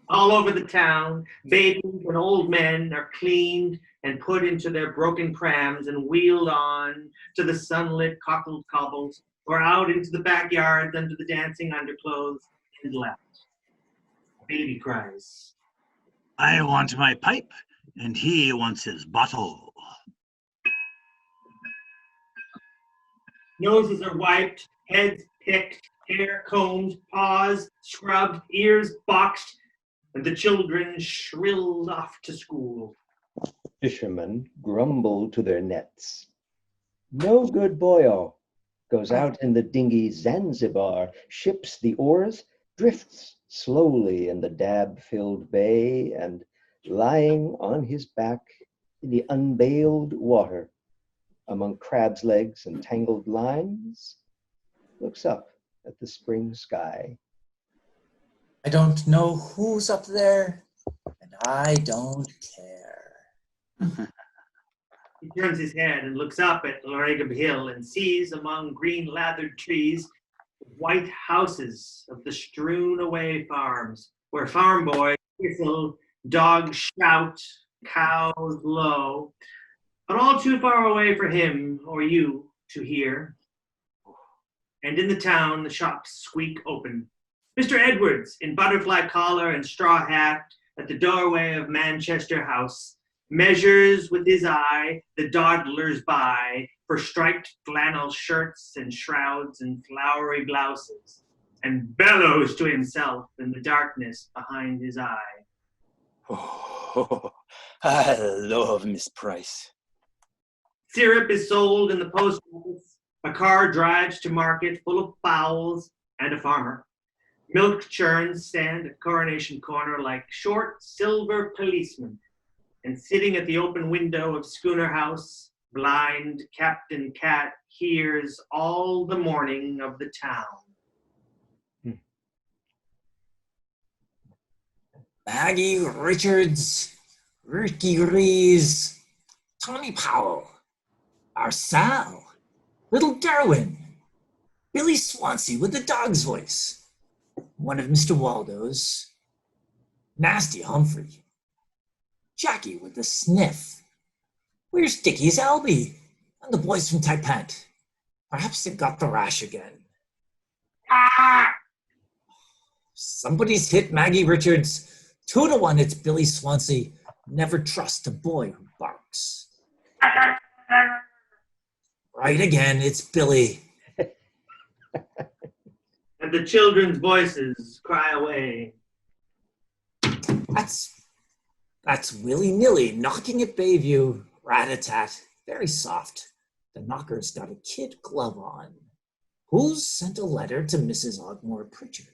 All over the town, babies and old men are cleaned and put into their broken prams and wheeled on to the sunlit cockled cobbles or out into the backyards under the dancing underclothes and left. Baby cries. I want my pipe, and he wants his bottle. Noses are wiped, heads picked, hair combed, paws scrubbed, ears boxed, and the children shrilled off to school. Fishermen grumble to their nets. No good boyo goes out in the dinghy Zanzibar, ships the oars, drifts slowly in the dab-filled bay, and lying on his back in the unbaled water, among crab's legs and tangled lines, looks up at the spring sky. I don't know who's up there, and I don't care. He turns his head and looks up at Loragab Hill and sees among green lathered trees white houses of the strewn away farms, where farm boys whistle, dogs shout, cows low, but all too far away for him or you to hear. And in the town, the shops squeak open. Mr. Edwards, in butterfly collar and straw hat, at the doorway of Manchester House, measures with his eye the dawdlers by for striped flannel shirts and shrouds and flowery blouses, and bellows to himself in the darkness behind his eye. Oh, I love Miss Price. Syrup is sold in the post office. A car drives to market full of fowls and a farmer. Milk churns stand at Coronation Corner like short silver policemen. And sitting at the open window of Schooner House, blind Captain Cat hears all the morning of the town. Maggie Richards, Ricky Rees, Tony Powell, our Sal, Little Darwin, Billy Swansea with the dog's voice, one of Mr. Waldo's, Nasty Humphrey, Jackie with the sniff. Where's Dickie's Albie? And the boys from Taipant. Perhaps they got the rash again. Somebody's hit Maggie Richards. 2-1, it's Billy Swansea. Never trust a boy who barks. Right again, it's Billy. And the children's voices cry away. That's willy-nilly knocking at Bayview. Rat-a-tat, very soft. The knocker's got a kid glove on. Who's sent a letter to Mrs. Ogmore Pritchard?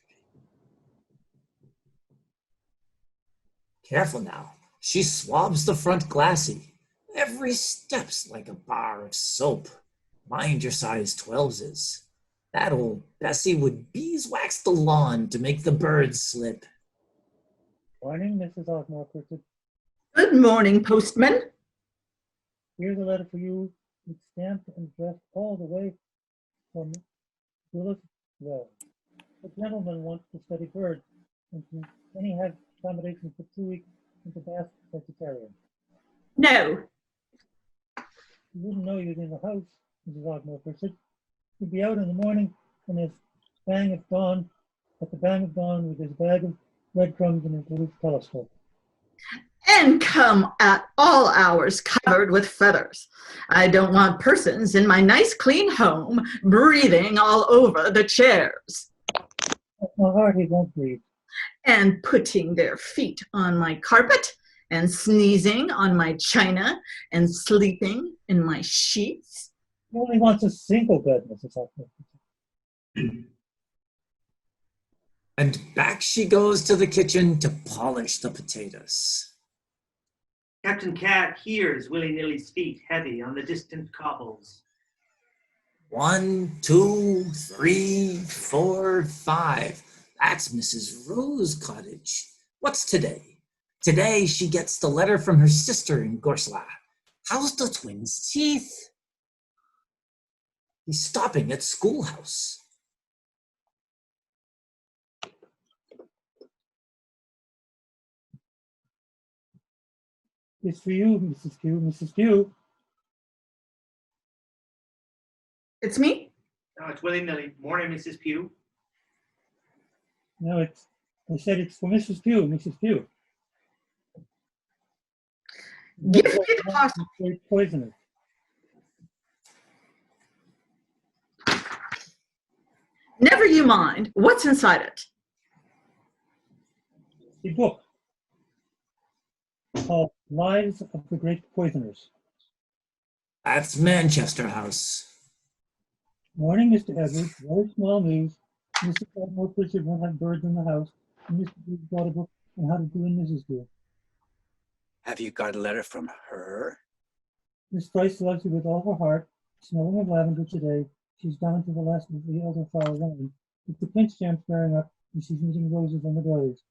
Careful now. She swabs the front glassy. Every step's like a bar of soap. Mind your size 12s. That old Bessie would beeswax the lawn to make the birds slip. Morning, Mrs. Ogmore Pritchard. Good morning, postman. Here's a letter for you. It's stamped and addressed all the way from Willis Well. The gentleman wants to study birds and can he have accommodation for 2 weeks in the Basque vegetarian? No. You wouldn't know he was in the house, Mrs. Ogmore Pritchard. He'd be out in the morning and at the bang of dawn with his bag of breadcrumbs and his little telescope. Men come at all hours covered with feathers. I don't want persons in my nice clean home breathing all over the chairs My heart, he won't breathe. and putting their feet on my carpet and sneezing on my china and sleeping in my sheets. He only wants a single bed, Mrs. Oakland. And back she goes to the kitchen to polish the potatoes. Captain Cat hears Willy-Nilly's feet heavy on the distant cobbles. 1, 2, 3, 4, 5. That's Mrs. Rose Cottage. What's today? Today she gets the letter from her sister in Gorsla. How's the twins' teeth? He's stopping at schoolhouse. It's for you, Mrs. Pugh, Mrs. Pugh. It's me? Oh, it's Willy-Nilly. Morning, Mrs. Pugh. No, I said it's for Mrs. Pugh, Mrs. Pugh. Give me the parcel. Very poisonous. Never you mind. What's inside it? The book called Lives of the Great Poisoners. That's Manchester House. Morning, Mr. Edwards. Very small news. Mrs. Edmore Pritchard won't have birds in the house. And Mr. Blue's bought a book on how to do in Mrs. Blue. Have you got a letter from her? Miss Price loves you with all her heart. Smelling of lavender today. She's down to the last of the elderflower wine. With the pinch jam flaring up, and she's knitting roses on the doilies.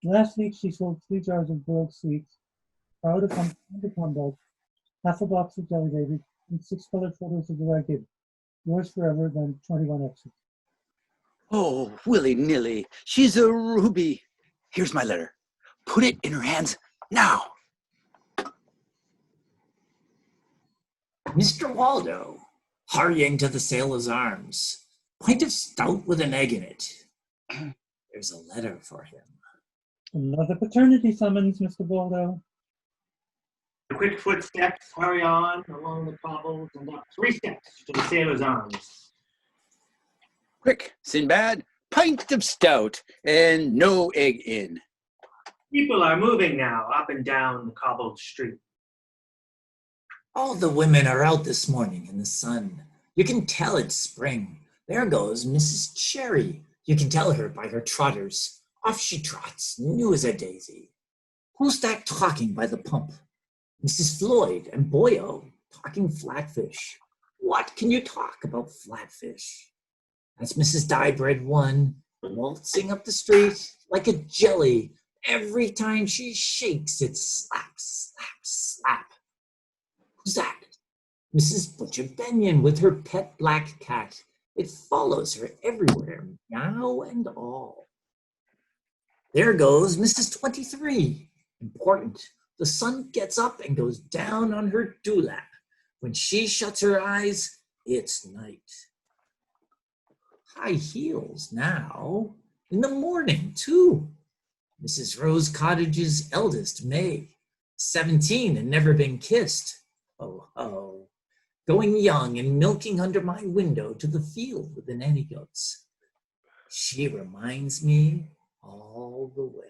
Last week she sold 3 jars of boiled sweets, proud of humbug, half a box of jelly babies, and 6 colored photos of the ragged. Yours forever, then 21 extras. Oh, Willy-Nilly, she's a ruby. Here's my letter. Put it in her hands now. Mr. Waldo, hurrying to the sailor's arms. Pint of stout with an egg in it. There's a letter for him. Another paternity summons, Mr. Waldo. The quick footsteps hurry on along the cobbles and up 3 steps to the sailor's arms. Quick, Sinbad, pint of stout and no egg in. People are moving now up and down the cobbled street. All the women are out this morning in the sun. You can tell it's spring. There goes Mrs. Cherry. You can tell her by her trotters. Off she trots, new as a daisy. Who's that talking by the pump? Mrs. Floyd and Boyo talking flatfish. What can you talk about flatfish? That's Mrs. Diebread 1, waltzing up the street like a jelly. Every time she shakes, it slap, slap, slap. Who's that? Mrs. Butcher Benyon with her pet black cat. It follows her everywhere, meow and all. There goes Mrs. 23. Important. The sun gets up and goes down on her dewlap. When she shuts her eyes, it's night. High heels now. In the morning, too. Mrs. Rose Cottage's eldest, May. 17 and never been kissed. Oh, oh. Going young and milking under my window to the field with the nanny goats. She reminds me all the way.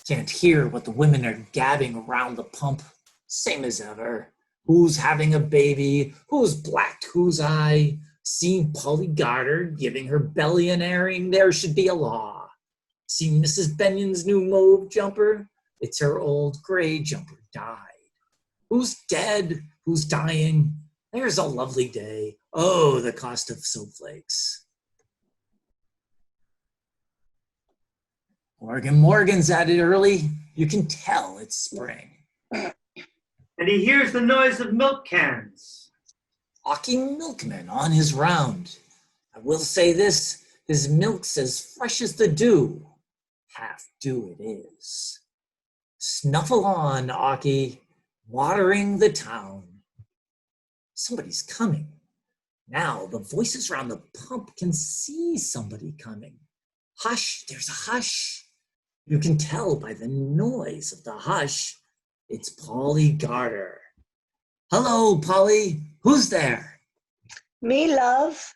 Can't hear what the women are gabbing around the pump. Same as ever. Who's having a baby? Who's blacked whose eye? Seen Polly Garter giving her belly an airing? There should be a law. Seen Mrs. Benyon's new mauve jumper? It's her old gray jumper dyed. Who's dead? Who's dying? There's a lovely day. Oh, the cost of snowflakes. Morgan's at it early. You can tell it's spring. And he hears the noise of milk cans. Hawking milkman on his round. I will say this, his milk's as fresh as the dew. Half dew it is. Snuffle on, Aki, watering the town. Somebody's coming. Now the voices around the pump can see somebody coming. Hush, there's a hush. You can tell by the noise of the hush. It's Polly Garter. Hello, Polly. Who's there? Me, love.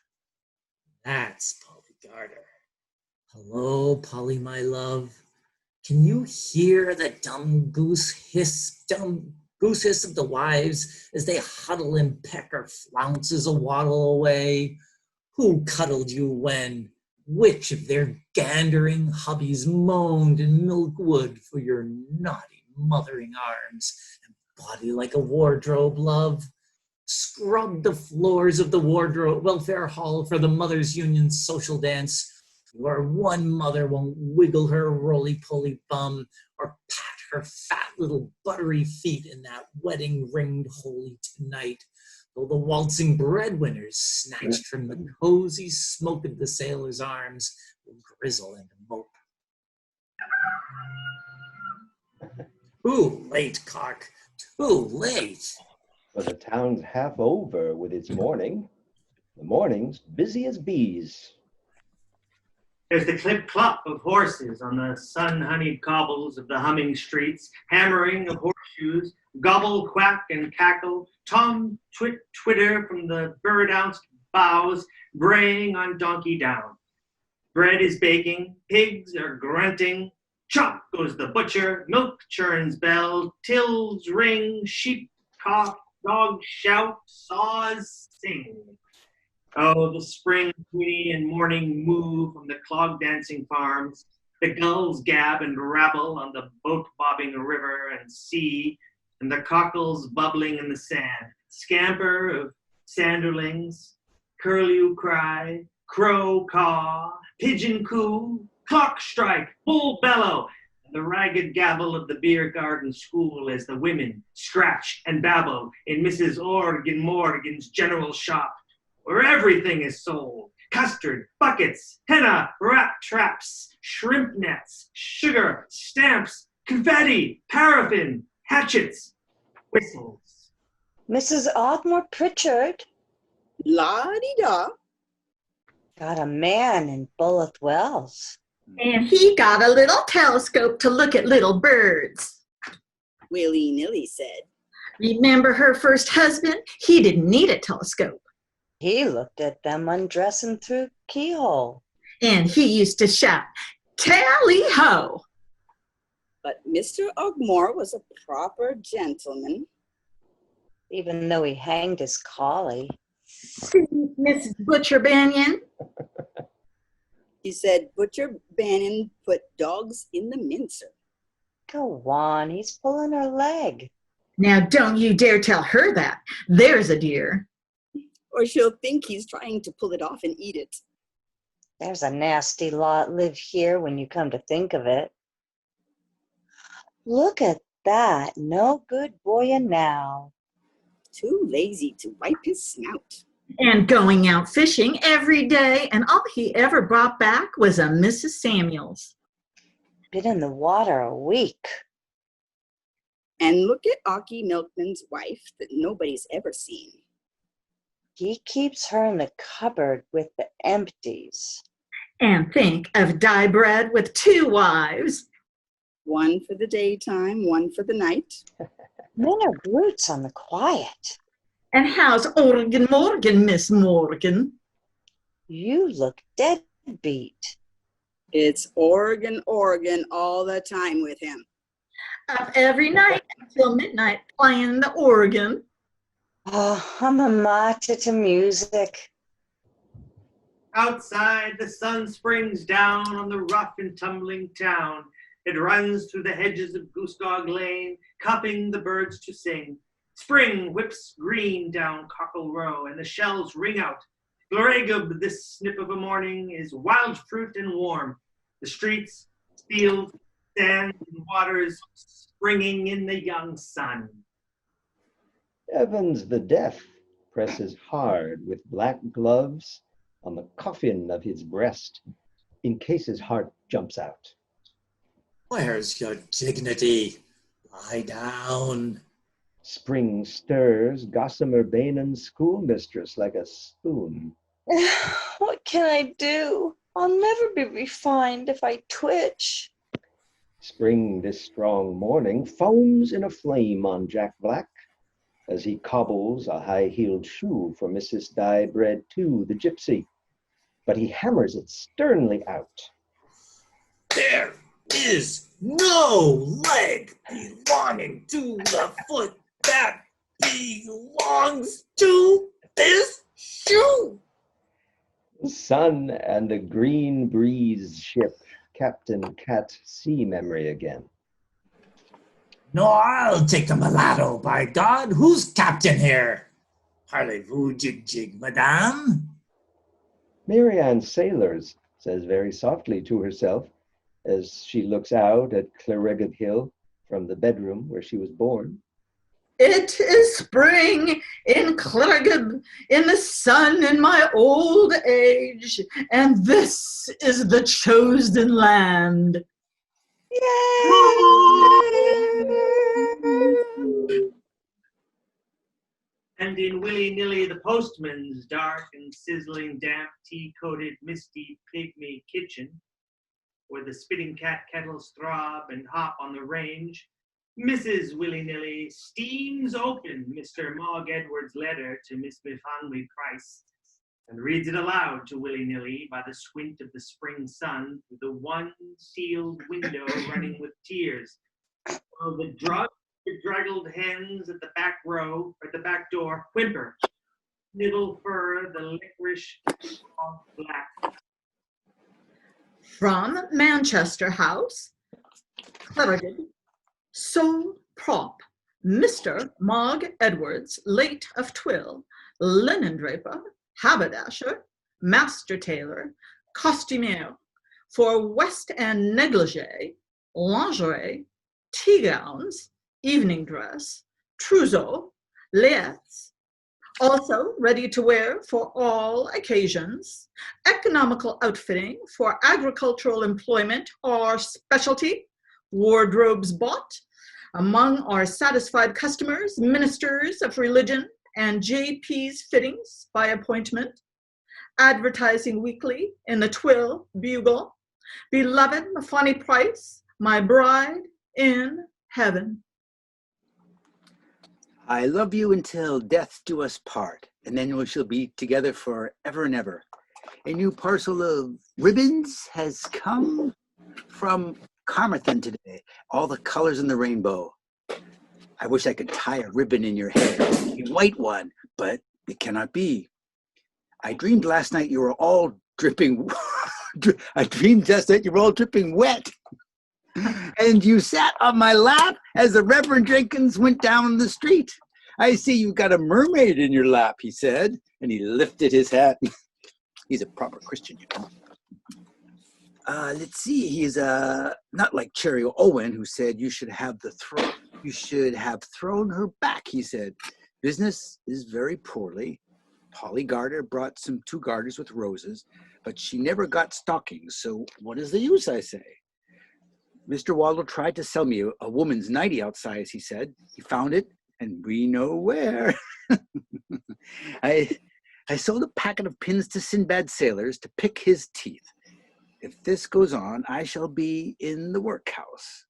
That's Polly Garter. Hello, Polly, my love. Can you hear the dumb goose hiss of the wives as they huddle and peck or flounces a waddle away? Who cuddled you when? Which of their gandering hubbies moaned in Milkwood for your naughty mothering arms and body like a wardrobe, love? Scrub the floors of the wardrobe welfare hall for the Mothers' Union social dance, where one mother won't wiggle her roly-poly bum or pat her fat little buttery feet in that wedding-ringed holy tonight, though the waltzing breadwinners snatched from the cozy smoke of the sailors' arms will grizzle and mope. Too late, cock, too late. But the town's half over with its mourning. The morning's busy as bees. There's the clip-clop of horses on the sun-honeyed cobbles of the humming streets, hammering of horseshoes, gobble, quack, and cackle, tom twitter from the bird-ounced boughs, braying on donkey down. Bread is baking, pigs are grunting, chop goes the butcher, milk churns bell, tills ring, sheep cough, dogs shout, saws sing. Oh, the spring whinny and morning moo from the clog-dancing farms, the gulls gab and rabble on the boat-bobbing river and sea, and the cockles bubbling in the sand, scamper of sanderlings, curlew cry, crow caw, pigeon coo, clock strike, bull bellow, and the ragged gabble of the beer garden school as the women scratch and babble in Mrs. Organ Morgan's general shop, where everything is sold: custard, buckets, henna, rat traps, shrimp nets, sugar, stamps, confetti, paraffin, hatchets, whistles. Mrs. Ogmore Pritchard La-di-da. got a man in Bulloth Wells. And he got a little telescope to look at little birds. Willy-nilly said. Remember her first husband? He didn't need a telescope. He looked at them undressing through keyhole. And he used to shout, "Tally-ho!" But Mr. Ogmore was a proper gentleman. Even though he hanged his collie. See, Mrs. Butcher Banyan? He said Butcher Bannon put dogs in the mincer. Go on, he's pulling her leg. Now don't you dare tell her that. There's a dear. Or she'll think he's trying to pull it off and eat it. There's a nasty lot live here when you come to think of it. Look at that, no good boy now. Too lazy to wipe his snout. And going out fishing every day, and all he ever brought back was a Mrs. Samuels. Been in the water a week. And look at Aki Milkman's wife that nobody's ever seen. He keeps her in the cupboard with the empties. And think of Diebread with 2 wives. One for the daytime, one for the night. Men are brutes on the quiet. And how's Organ Morgan, Miss Morgan? You look deadbeat. It's Oregon all the time with him. Up every night until midnight playing the organ. Oh, I'm a martyr to music. Outside, the sun springs down on the rough and tumbling town. It runs through the hedges of Goose-Dog Lane, cupping the birds to sing. Spring whips green down Cockle Row, and the shells ring out. Gloragub, this snip of a morning, is wild fruit and warm. The streets, fields, sands, and waters springing in the young sun. Evans the Deaf presses hard with black gloves on the coffin of his breast in case his heart jumps out. Where's your dignity? Lie down. Spring stirs Gossamer Bainen's schoolmistress like a spoon. What can I do? I'll never be refined if I twitch. Spring this strong morning foams in a flame on Jack Black as he cobbles a high-heeled shoe for Mrs. Diebread too, the gypsy, but he hammers it sternly out. There is no leg belonging to the foot that belongs to this shoe. Sun and a green breeze ship, Captain Cat Sea memory again. No, I'll take the mulatto, by God. Who's captain here? Parlez-vous, jig jig, madame? Marianne Sailors says very softly to herself as she looks out at Clerigid Hill from the bedroom where she was born. It is spring in Clerigid, in the sun in my old age, and this is the chosen land. And in willy-nilly the postman's dark and sizzling damp tea-coated misty pygmy kitchen, where the spitting cat kettles throb and hop on the range, Mrs. Willy-nilly steams open Mr. Mogg Edwards' letter to Miss Mifanwy Price and reads it aloud to Willy-nilly by the squint of the spring sun through the one sealed window running with tears, while the draggled hens at the back row, at the back door, whimper, nibble fur the licorice black. From Manchester House, Clerigid, sole prop, Mr. Mogg Edwards, late of Twill, linen draper, haberdasher, master tailor, costumier, for West End negligee, lingerie, tea gowns, evening dress, trousseau, layettes, also ready to wear for all occasions, economical outfitting for agricultural employment or specialty, wardrobes bought among our satisfied customers, ministers of religion, and JP's fittings by appointment, advertising weekly in the Twill Bugle, beloved Mifanwy Price, my bride in heaven. I love you until death do us part, and then we shall be together for ever and ever. A new parcel of ribbons has come from Carmarthen today, all the colors in the rainbow. I wish I could tie a ribbon in your hair, a white one, but it cannot be. I dreamed last night you were all dripping, I dreamed just that you were all dripping wet. And you sat on my lap as the Reverend Jenkins went down the street. I see you've got a mermaid in your lap, he said, and he lifted his hat. He's a proper Christian, you know. Let's see, he's not like Cherry Owen, who said you should have thrown her back, he said. Business is very poorly. Polly Garter brought two garters with roses, but she never got stockings, so what is the use, I say? Mr. Waddle tried to sell me a woman's nightie outsize, he said. He found it, and we know where. I sold a packet of pins to Sinbad sailors to pick his teeth. If this goes on, I shall be in the workhouse.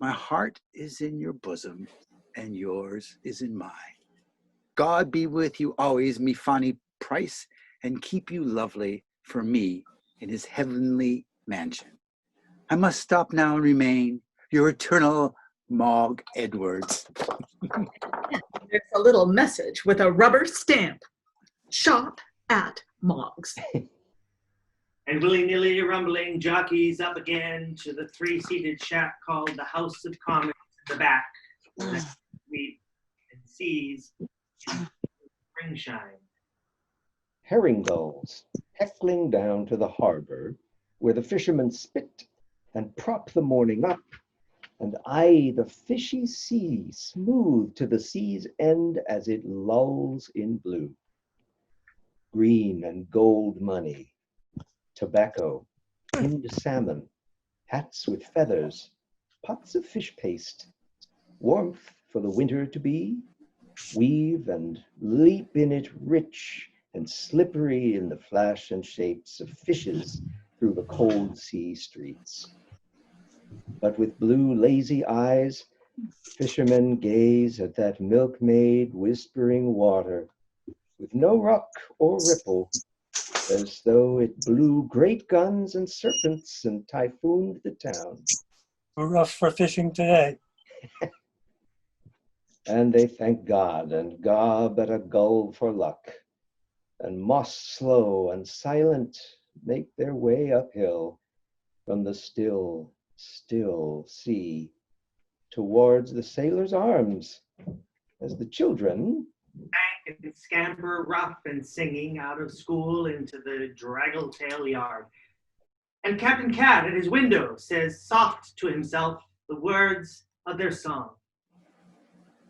My heart is in your bosom, and yours is in mine. God be with you always, Mifanwy Price, and keep you lovely for me in his heavenly mansion. I must stop now and remain your eternal Mogg Edwards. There's a little message with a rubber stamp. Shop at Mogg's. And willy-nilly rumbling jockeys up again to the three-seated shack called the House of Commons in the back. Meet and sees springshine. Herring gulls heckling down to the harbor where the fishermen spit and prop the morning up and eye the fishy sea smooth to the sea's end as it lulls in blue. Green and gold money, tobacco, tinned salmon, hats with feathers, pots of fish paste, warmth for the winter to be, weave and leap in it rich and slippery in the flash and shapes of fishes through the cold sea streets. But with blue, lazy eyes, fishermen gaze at that milkmaid whispering water, with no rock or ripple, as though it blew great guns and serpents and typhooned the town. We're rough for fishing today. And they thank God and gob at a gull for luck, and moss slow and silent make their way uphill from the still, still sea towards the sailor's arms, as the children And scamper rough and singing out of school into the draggle-tail yard. And Captain Cat at his window says soft to himself the words of their song.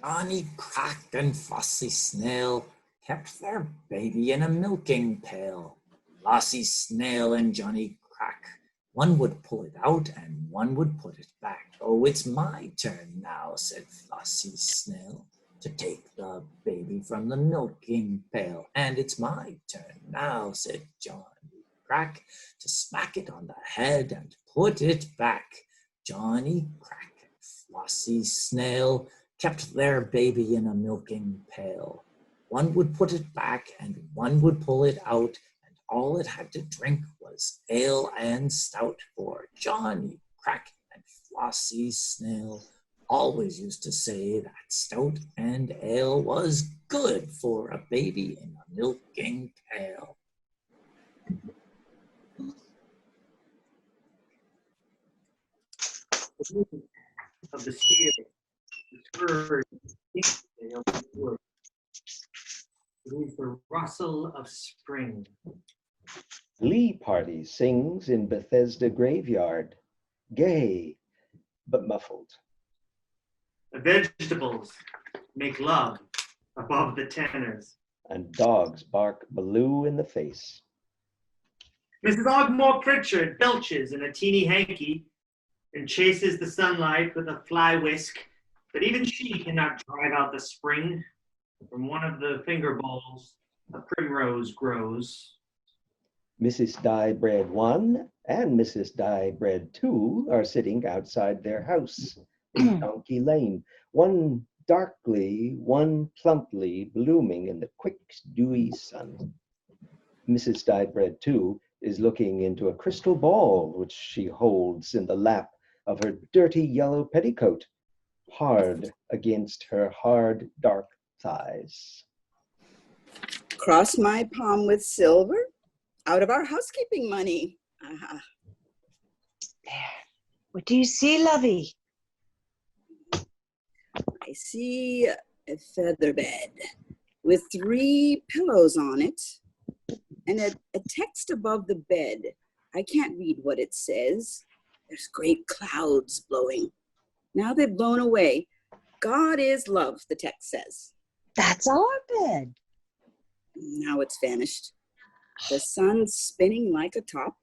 Johnny Crack and Flossie Snail kept their baby in a milking pail. Flossie Snail and Johnny Crack, one would pull it out and one would put it back. Oh, it's my turn now, said Flossie Snail, to take the baby from the milking pail. And it's my turn now, said Johnny Crack, to smack it on the head and put it back. Johnny Crack and Flossie Snail kept their baby in a milking pail. One would put it back and one would pull it out, and all it had to drink was ale and stout, for Johnny Crack and Flossie Snail always used to say that stout and ale was good for a baby in a milking pail. Of the steer, the bird, of the wood. It is the rustle of spring. glee party sings in Bethesda graveyard, gay but muffled. The vegetables make love above the tenors. And dogs bark Baloo in the face. Mrs. Ogmore Pritchard belches in a teeny hanky and chases the sunlight with a fly whisk, but even she cannot drive out the spring. From one of the finger bowls, a primrose grows. Mrs. Diebread 1 and Mrs. Diebread 2 are sitting outside their house in Donkey Lane, one darkly, one plumply blooming in the quick, dewy sun. Mrs. Diebread 2 is looking into a crystal ball which she holds in the lap of her dirty yellow petticoat, hard against her hard, dark thighs. Cross my palm with silver out of our housekeeping money. Uh-huh. There. What do you see, lovey? I see a feather bed with 3 pillows on it and a text above the bed. I can't read what it says. There's great clouds blowing. Now they've blown away. God is love, the text says. That's our bed. Now it's vanished. The sun's spinning like a top.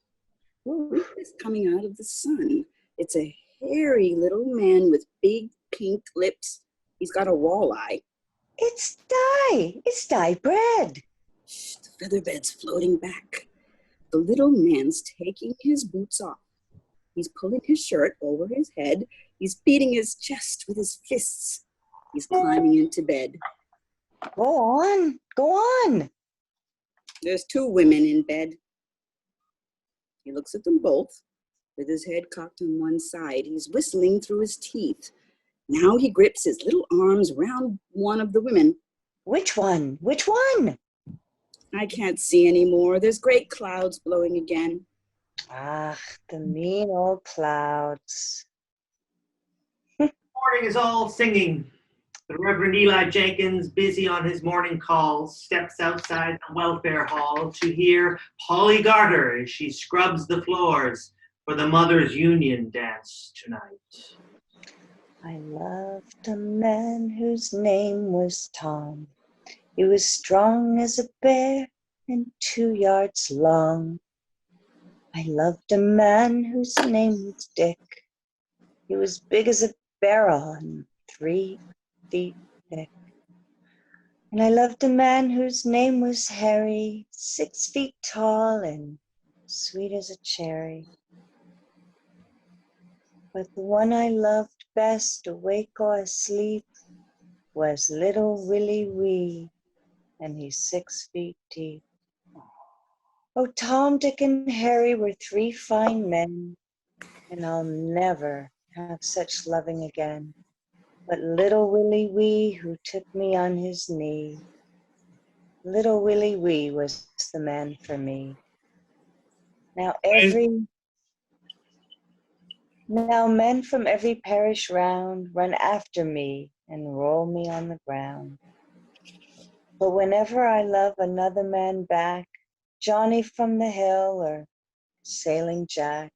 Who is coming out of the sun? It's a hairy little man with big pink lips. He's got a walleye. It's Di. It's Di bread. Shh, the feather bed's floating back. The little man's taking his boots off. He's pulling his shirt over his head. He's beating his chest with his fists. He's climbing into bed. Go on. Go on. There's 2 women in bed. He looks at them both with his head cocked on one side. He's whistling through his teeth. Now he grips his little arms round one of the women. Which one? Which one? I can't see anymore. There's great clouds blowing again. Ah, the mean old clouds. Morning is all singing. The Reverend Eli Jenkins, busy on his morning calls, steps outside the welfare hall to hear Polly Garter as she scrubs the floors for the Mothers' Union dance tonight. I loved a man whose name was Tom. He was strong as a bear and 2 yards long. I loved a man whose name was Dick. He was big as a barrel and 3 feet thick. And I loved a man whose name was Harry, 6 feet tall and sweet as a cherry. But the one I loved best, awake or asleep, was little Willie Wee, and he's 6 feet deep. Oh, Tom, Dick, and Harry were 3 fine men, and I'll never have such loving again. But little Willie Wee, who took me on his knee, little Willie Wee was the man for me. Now men from every parish round run after me and roll me on the ground. But whenever I love another man back, Johnny from the hill or Sailing Jack,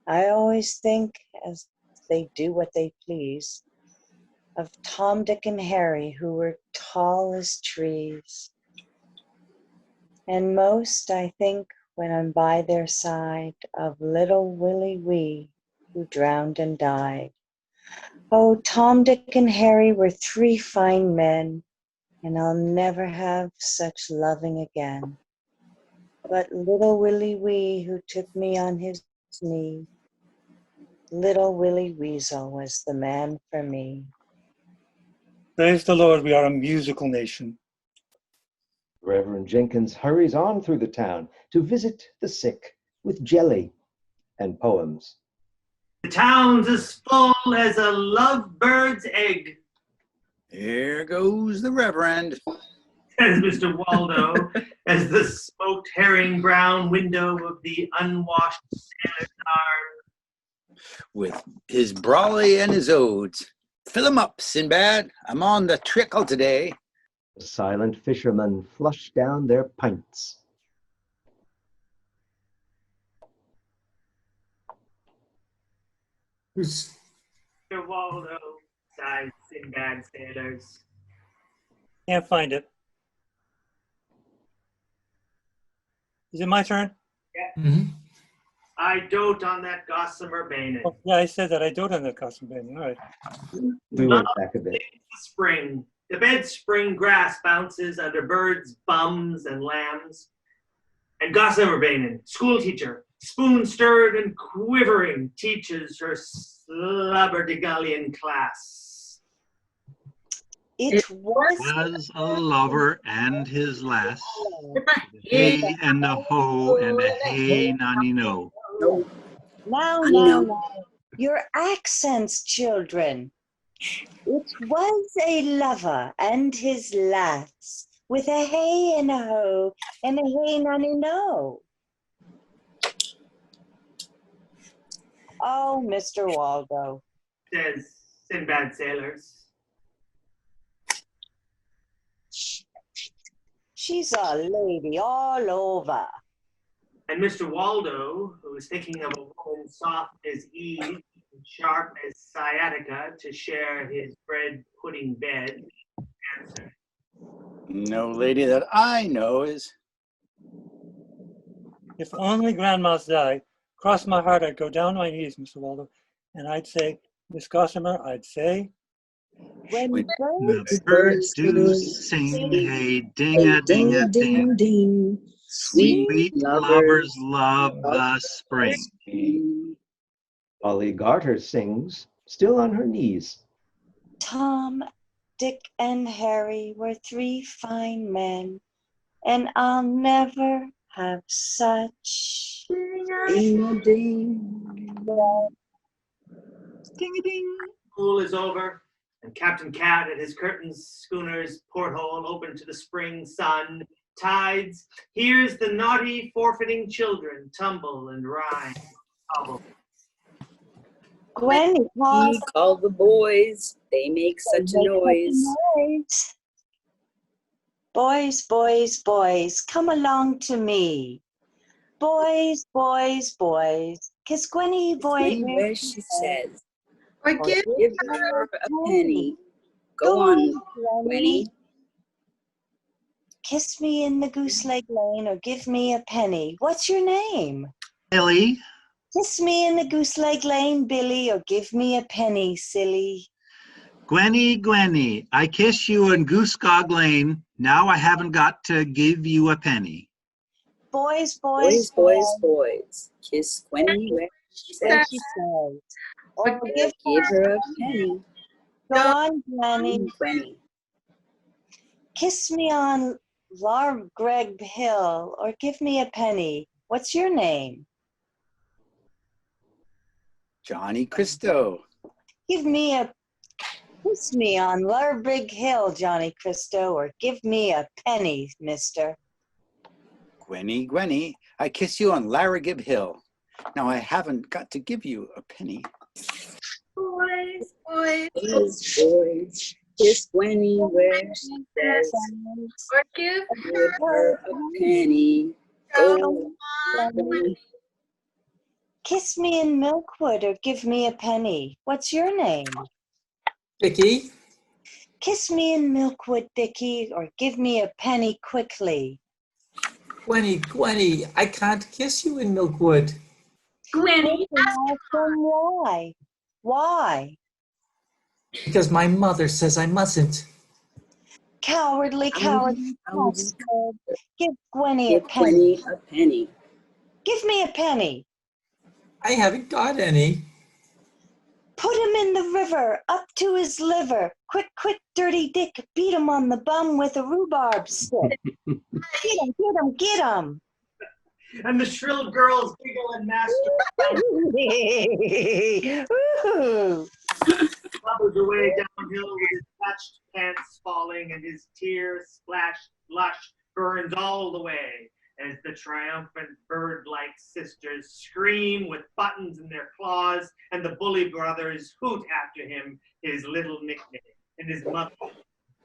I always think, as they do what they please, of Tom, Dick, and Harry, who were tall as trees. And most I think, when I'm by their side, of little Willie Wee, who drowned and died. Oh, Tom, Dick, and Harry were 3 fine men, and I'll never have such loving again. But little Willie Wee, who took me on his knee, little Willie Weasel was the man for me. Praise the Lord, we are a musical nation. Reverend Jenkins hurries on through the town to visit the sick with jelly and poems. The town's as full as a lovebird's egg, Here goes the Reverend. says Mr. Waldo, as the smoked herring brown window of the unwashed sailor's arm. With his brawly and his odes. Fill 'em up, Sinbad. I'm on the trickle today. The silent fishermen flush down their pints. Who's Mr. Waldo, sighs Sinbad sailors. Can't find it. Is it my turn? Mhm. I dote on that gossamer bayonet. Oh, yeah, I said that. I dote on that costume band. All right. We went back a bit. Spring. The bed spring grass bounces under birds' bums and lambs. And Gossamer Bainin, school teacher, spoon stirred and quivering, teaches her slubberdigullion class. It was Was a lover and his lass, hey and a ho and a hey nanny no. Now, your accents, children. It was a lover and his lass, with a hey and a ho and a hey nanny no. Oh, Mr. Waldo. Says Sinbad sailors. She's a lady all over. And Mr. Waldo, who is thinking of a woman soft as Eve and sharp as sciatica to share his bread pudding bed, answered. No lady that I know is. If only grandma's died, cross my heart, I'd go down on my knees, Mr. Waldo, and I'd say, Miss Gossamer, I'd say, When The birds do sing, hey ding-a-ding-a-ding. Sweet lovers love the spring. Polly Garter sings, still on her knees. Tom, Dick, and Harry were 3 fine men, and I'll never have such. Ding-a-ding. School is over, and Captain Cat at his curtains schooner's porthole open to the spring sun tides hears the naughty forfeiting children tumble and rhyme. Hobble. Gwen, He called the boys, they make such a noise. Boys, boys, boys, come along to me. Boys, boys, boys, kiss Gwenny, boy. Where she says, Forgive give her a penny. Go on, Gwenny. Kiss me in the goose leg lane or give me a penny. What's your name? Billy, Kiss me in the goose leg lane, Billy, or give me a penny, silly. Gwenny, I kiss you in Goosegog Lane. Now I haven't got to give you a penny. Boys, Boys, boys, boys. Kiss Gwenny where she There says. she says. or give Give her her a penny. Go on, Granny. Granny. Kiss me on Largreg Hill, or give me a penny. What's your name? Johnny Cristo. Kiss me on Largreg Hill, Johnny Cristo, or give me a penny, mister. Gwenny, I kiss you on Larragib Hill. Now I haven't got to give you a penny. Boys, boys, Boys, kiss Gwenny where she says, or give give her a penny. Go Oh, on. Kiss me in Milkwood, or give me a penny. What's your name? Vicky, Kiss me in Milkwood, Bicky, or give me a penny quickly. Gwenny, I can't kiss you in Milkwood. Gwenny, Why? Why? Because my mother says I mustn't. Cowardly. Give Gwenny a give penny. Gwenny a penny. Give me a penny. I haven't got any. Put him in the river, up to his liver. Quick, dirty Dick, beat him on the bum with a rhubarb stick. Get him. And the shrill girls giggle and master Woohoo. bubbles away downhill with his patched pants falling, and his tear-splashed blush burns all the way as the triumphant bird-like sisters scream with buttons in their claws, and the bully brothers hoot after him his little nickname, and his mother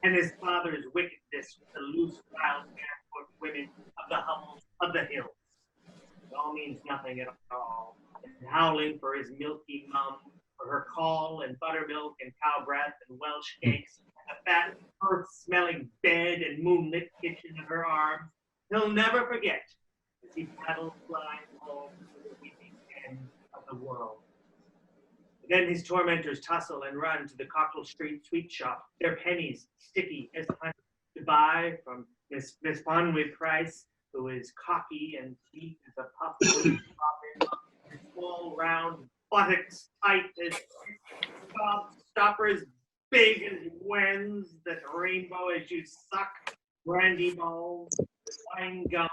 and his father's wickedness with the loose, wild, barefoot women of the hovels of the hills. It all means nothing at all. And howling for his milky mum, for her caul and buttermilk and cow breath and Welsh cakes, and the fat, earth-smelling bed and moonlit kitchen in her arms, he'll never forget as he paddles flying home to the weeping end of the world. Then his tormentors tussle and run to the Cockle Street sweet shop, their pennies sticky as honey, to buy from Miss Bonwit Price, who is cocky and deep as a puff his small round buttocks tight as stoppers big as wens that rainbow as you suck, brandy balls, wine gum,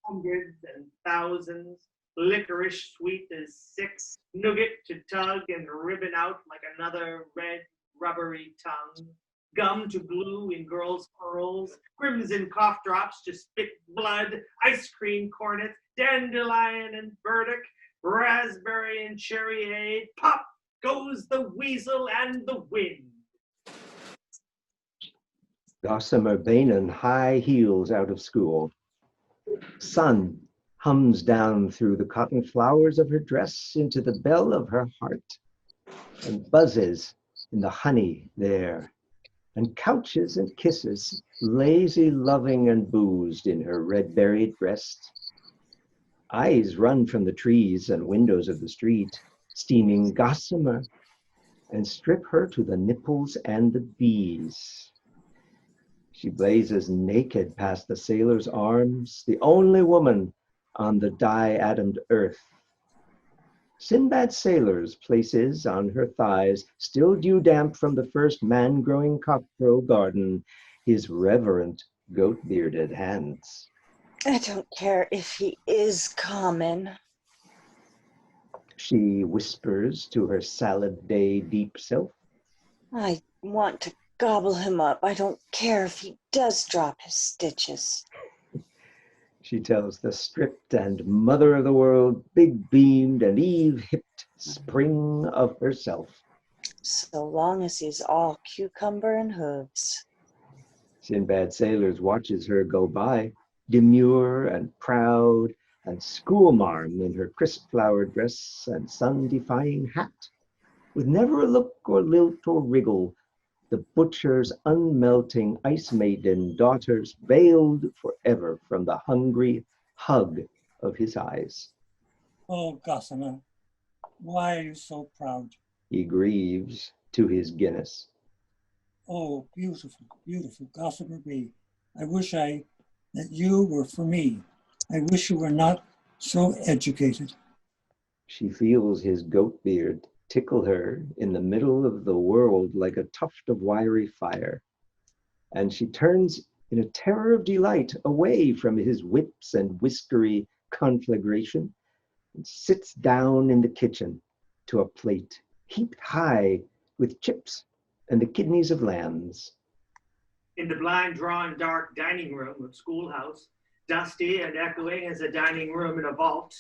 hundreds and thousands, licorice sweet as six, nougat to tug and ribbon out like another red rubbery tongue, gum to glue in girls' pearls, crimson cough drops to spit blood, ice cream cornets, dandelion and burdock, raspberry and cherryade, pop goes the weasel and the wind. Gossamer Bainan high heels out of school. Sun hums down through the cotton flowers of her dress into the bell of her heart, and buzzes in the honey there, and couches and kisses, lazy, loving, and boozed in her red-berried breast. Eyes run from the trees and windows of the street, steaming gossamer, and strip her to the nipples and the bees. She blazes naked past the sailor's arms, the only woman on the diatomed earth. Sinbad sailor's places on her thighs, still dew-damp from the first man-growing cockcrow garden, his reverent goat-bearded hands. I don't care if he is common. She whispers to her salad day deep self. I want to gobble him up. I don't care if he does drop his stitches. She tells the stripped and mother of the world, big-beamed and eve-hipped spring of herself. So long as he's all cucumber and hooves. Sinbad Sailors watches her go by, demure and proud and schoolmarm in her crisp-flowered dress and sun-defying hat, with never a look or lilt or wriggle, the butcher's unmelting ice maiden daughters veiled forever from the hungry hug of his eyes. Oh, Gossamer, why are you so proud? He grieves to his Guinness. Oh, beautiful, beautiful Gossamer Bee. I wish that you were for me. I wish you were not so educated. She feels his goat beard tickle her in the middle of the world like a tuft of wiry fire. And she turns in a terror of delight away from his whips and whiskery conflagration and sits down in the kitchen to a plate heaped high with chips and the kidneys of lambs. In the blind-drawn dark dining room of schoolhouse, dusty and echoing as a dining room in a vault,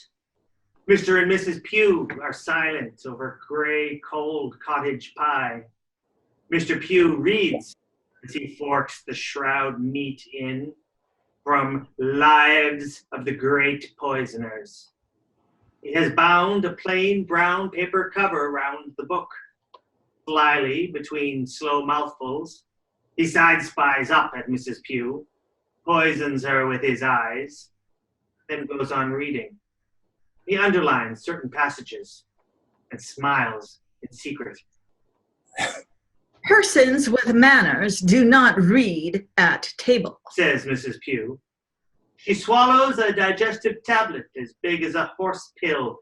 Mr. and Mrs. Pugh are silent over gray, cold cottage pie. Mr. Pugh reads as he forks the shroud meat in from Lives of the Great Poisoners. He has bound a plain brown paper cover around the book. Slyly, between slow mouthfuls, he side-spies up at Mrs. Pugh, poisons her with his eyes, then goes on reading. He underlines certain passages and smiles in secret. Persons with manners do not read at table, Says Mrs. Pugh. She swallows a digestive tablet as big as a horse pill,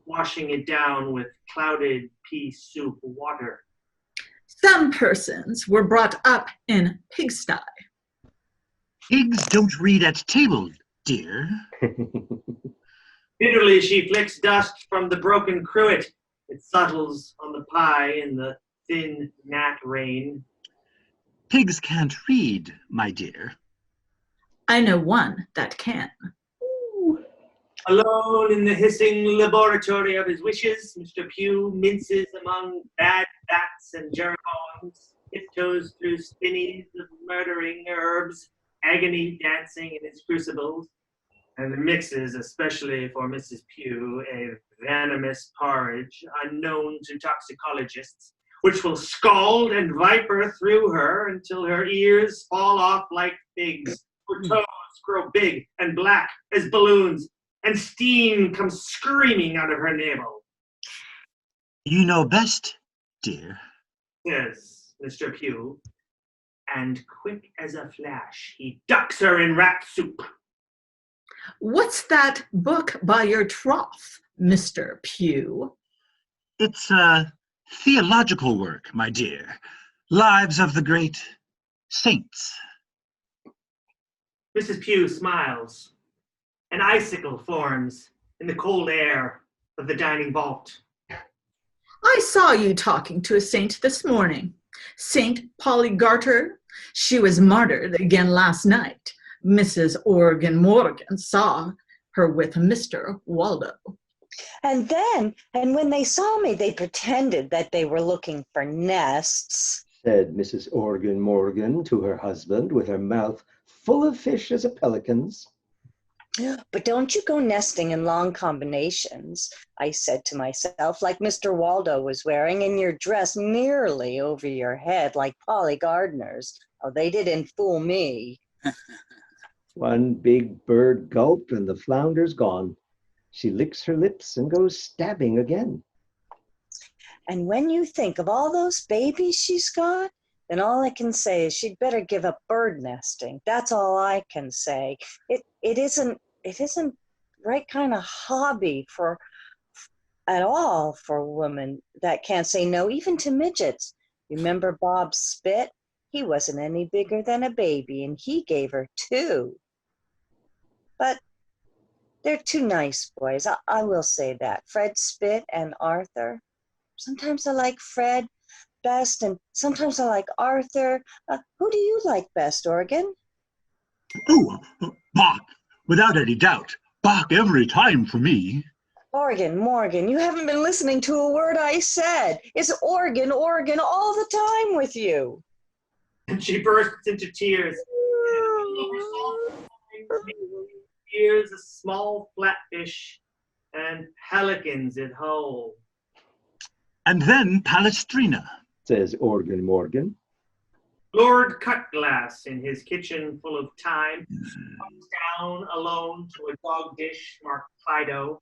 washing it down with clouded pea soup water. Some persons were brought up in pigsty. Pigs don't read at table, dear. Bitterly she flicks dust from the broken cruet. It settles on the pie in the thin gnat rain. Pigs can't read, my dear. I know one that can. Alone in the hissing laboratory of his wishes, Mr. Pugh minces among bad bats and germs, tiptoes through spinneys of murdering herbs, agony dancing in his crucibles, and mixes, especially for Mrs. Pugh, a venomous porridge unknown to toxicologists, which will scald and viper through her until her ears fall off like figs, her toes grow big and black as balloons, and steam comes screaming out of her navel. You know best, dear. Says Mr. Pugh, and quick as a flash, he ducks her in rat soup. What's that book by your trough, Mr. Pugh? It's a theological work, my dear. Lives of the Great Saints. Mrs. Pugh smiles. An icicle forms in the cold air of the dining vault. I saw you talking to a saint this morning. Saint Polly Garter. She was martyred again last night. Mrs. Organ Morgan saw her with Mr. Waldo. And when they saw me, they pretended that they were looking for nests. Said Mrs. Organ Morgan to her husband with her mouth full of fish as a pelican's. But don't you go nesting in long combinations, I said to myself, like Mr. Waldo was wearing, and your dress nearly over your head like Polly Gardner's. Oh, they didn't fool me. One big bird gulp and the flounder's gone. She licks her lips and goes stabbing again. And when you think of all those babies she's got, then all I can say is she'd better give up bird nesting. That's all I can say. It isn't right kind of hobby at all for a woman that can't say no, even to midgets. Remember Bob Spit? He wasn't any bigger than a baby, and he gave her 2. But they're 2 nice boys. I will say that. Fred Spit and Arthur. Sometimes I like Fred best, and sometimes I like Arthur. Who do you like best, Organ? Oh, Bach, without any doubt. Bach every time for me. Organ, Morgan, you haven't been listening to a word I said. It's Organ all the time with you. And she bursts into tears. Here's a small flatfish and pelicans it whole. And then Palestrina. Says Organ Morgan. Lord Cutglass in his kitchen full of time comes down alone to a dog dish marked Fido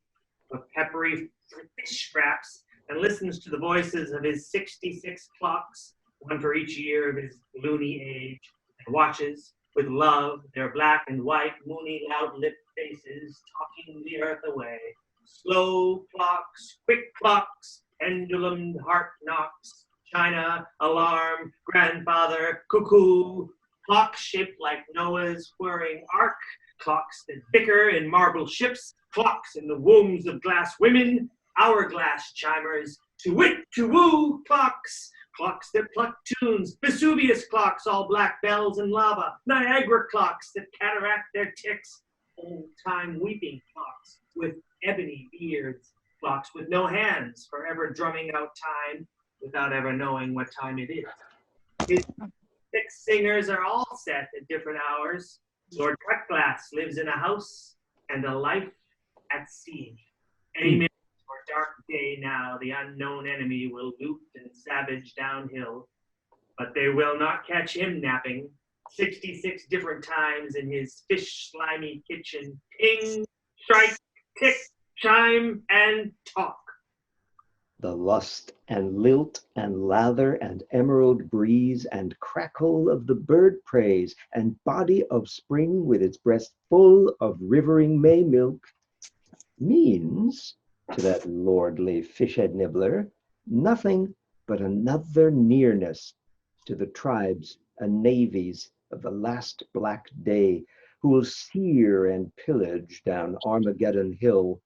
with peppery fish scraps and listens to the voices of his 66 clocks, one for each year of his loony age, and watches with love their black and white, moony, loud-lipped faces talking the earth away. Slow clocks, quick clocks, pendulum heart knocks, china, alarm, grandfather, cuckoo, clocks shaped like Noah's whirring ark, clocks that bicker in marble ships, clocks in the wombs of glass women, hourglass chimers, to wit, to woo, clocks, clocks that pluck tunes, Vesuvius clocks, all black bells and lava, Niagara clocks that cataract their ticks, old-time weeping clocks with ebony beards, clocks with no hands, forever drumming out time without ever knowing what time it is. His 6 singers are all set at different hours. Lord Cutglass lives in a house and a life at sea. Any minute or dark day now, the unknown enemy will loot and savage downhill, but they will not catch him napping. 66 different times in his fish slimy kitchen. Ping, strike, tick, chime, and talk. The lust and lilt and lather and emerald breeze and crackle of the bird praise and body of spring with its breast full of rivering May milk means to that lordly fish-head nibbler nothing but another nearness to the tribes and navies of the last black day, who will sear and pillage down Armageddon Hill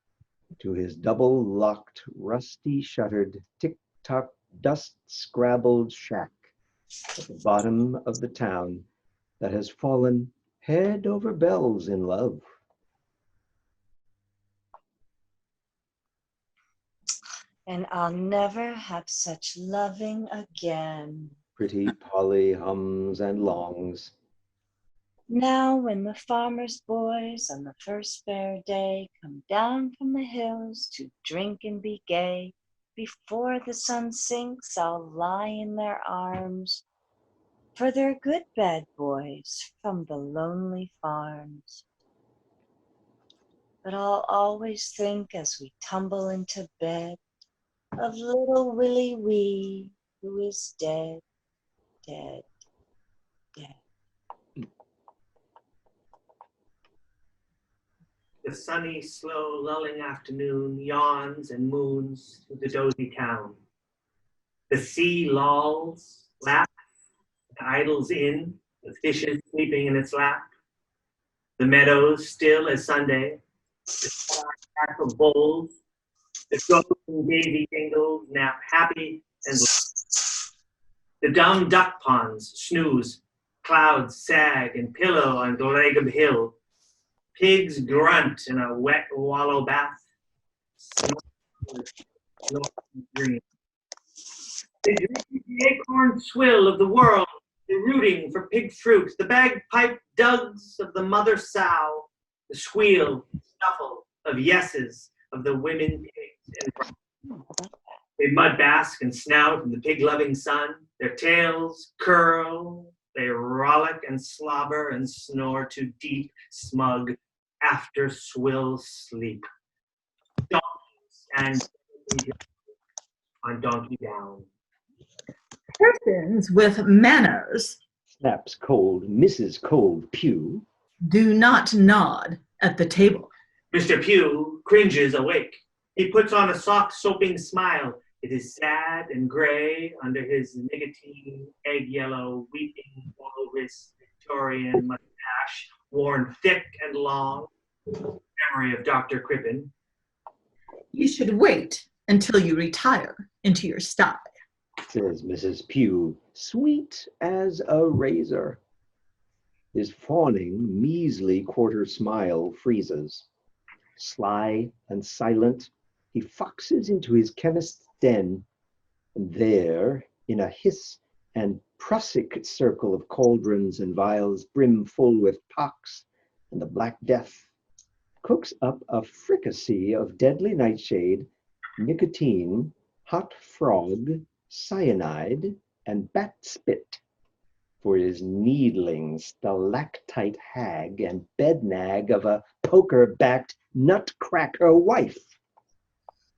to his double-locked, rusty-shuttered, tick-tock, dust-scrabbled shack at the bottom of the town that has fallen head over bells in love. And I'll never have such loving again. Pretty Polly hums and longs. Now when the farmer's boys on the first fair day come down from the hills to drink and be gay, before the sun sinks I'll lie in their arms, for they're good bad boys from the lonely farms. But I'll always think as we tumble into bed of little Willie Wee, who is dead, dead, dead. The sunny, slow, lulling afternoon yawns and moons through the dozy town. The sea lolls, laughs, and idles in, the fishes sleeping in its lap. The meadows still as Sunday, the pack of bulls, the goats and daisy dingles nap happy and the dumb duck ponds snooze, clouds sag and pillow on Dolegum Hill. Pigs grunt in a wet wallow bath. Green. They drink the acorn swill of the world, the rooting for pig fruit, the bagpipe dugs of the mother sow, the squeal, snuffle of yeses of the women pigs. They mud bask and snout in the pig-loving sun. Their tails curl. They rollick and slobber and snore to deep, smug, after swill sleep. Donkeys and on donkey down. Persons with manners Snaps cold Mrs. Cold Pew. do not nod at the table. Mr. Pugh cringes awake. He puts on a soft, soaping smile. It is sad and gray under his nicotine, egg-yellow, weeping, walrus, Victorian mustache, worn thick and long. Memory of Dr. Crippen. You should wait until you retire into your sty. Says Mrs. Pugh, sweet as a razor. His fawning, measly quarter smile freezes. Sly and silent, he foxes into his chemist's den, and there, in a hiss and prussic circle of cauldrons and vials brimful with pox and the Black Death, cooks up a fricassee of deadly nightshade, nicotine, hot frog, cyanide, and bat spit for his needling stalactite hag and bednag of a poker-backed nutcracker wife.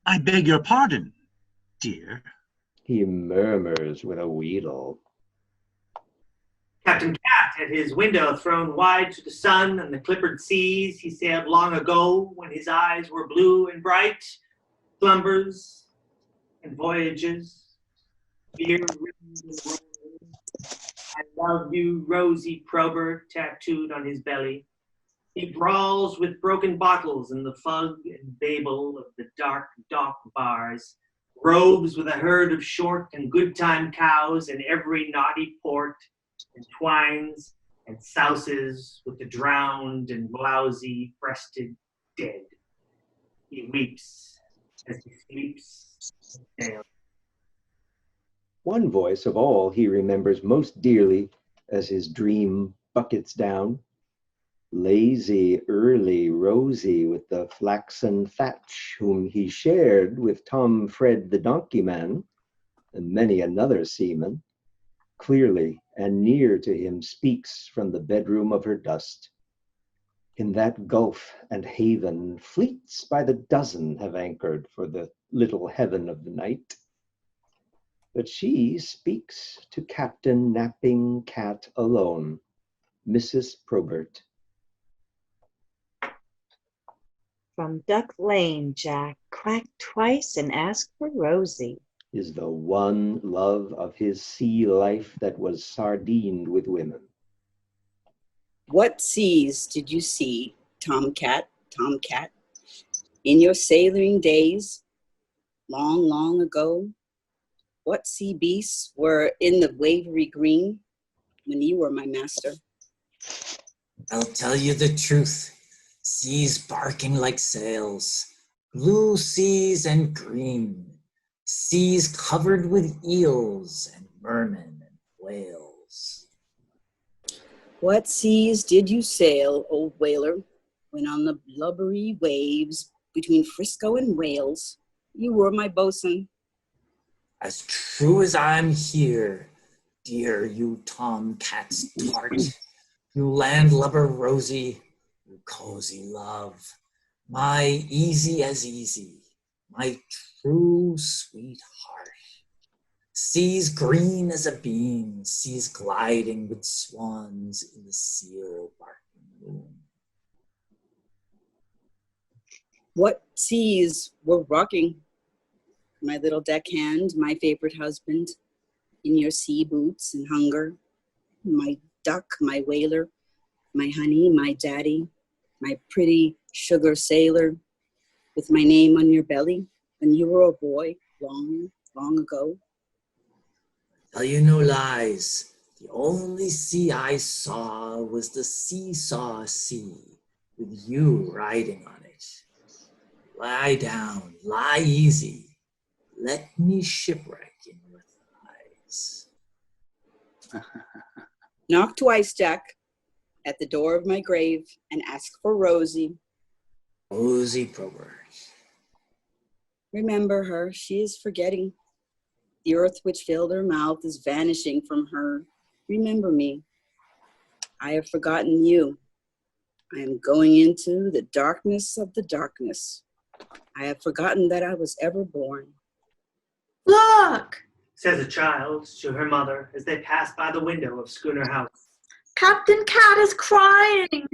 I beg your pardon, dear. He murmurs with a wheedle. Captain Cat at his window thrown wide to the sun and the clippered seas he sailed long ago when his eyes were blue and bright, slumbers and voyages, beer rings and rolling. I love you, Rosie Probert, tattooed on his belly. He brawls with broken bottles in the fug and babel of the dark dock bars, roves with a herd of short and good time cows in every naughty port, and twines and souses with the drowned and blousy breasted dead. He weeps as he sleeps and sails. One voice of all he remembers most dearly as his dream buckets down. Lazy, early Rosie with the flaxen thatch, whom he shared with Tom Fred the donkey man, and many another seaman, clearly and near to him speaks from the bedroom of her dust. In that gulf and haven, fleets by the dozen have anchored for the little heaven of the night. But she speaks to Captain Napping Cat alone, Mrs. Probert. From Duck Lane, Jack, quack twice and ask for Rosie. Is the one love of his sea life that was sardined with women. What seas did you see, Tomcat, Tomcat, in your sailoring days, long, long ago? What sea beasts were in the wavery green when you were my master? I'll tell you the truth. Seas barking like sails, blue seas and green, seas covered with eels and mermen and whales. What seas did you sail, old whaler, when on the blubbery waves between Frisco and Wales, you were my bosun? As true as I'm here, dear you tomcat's tart, you landlubber Rosie, you cozy love, my easy as easy, my true sweetheart. Seas green as a bean, seas gliding with swans in the seal barking moon. What seas were rocking? My little deckhand, my favorite husband, in your sea boots and hunger, my duck, my whaler, my honey, my daddy, my pretty sugar sailor, with my name on your belly when you were a boy long, long ago. Tell you no lies, the only sea I saw was the seesaw sea, with you riding on it. Lie down, lie easy, let me shipwreck in your thighs. Knock twice, Jack, at the door of my grave and ask for Rosie. Rosie Probert. Remember her, she is forgetting. The earth which filled her mouth is vanishing from her. Remember me. I have forgotten you. I am going into the darkness of the darkness. I have forgotten that I was ever born. Look! Says a child to her mother as they pass by the window of Schooner House. Captain Cat is crying.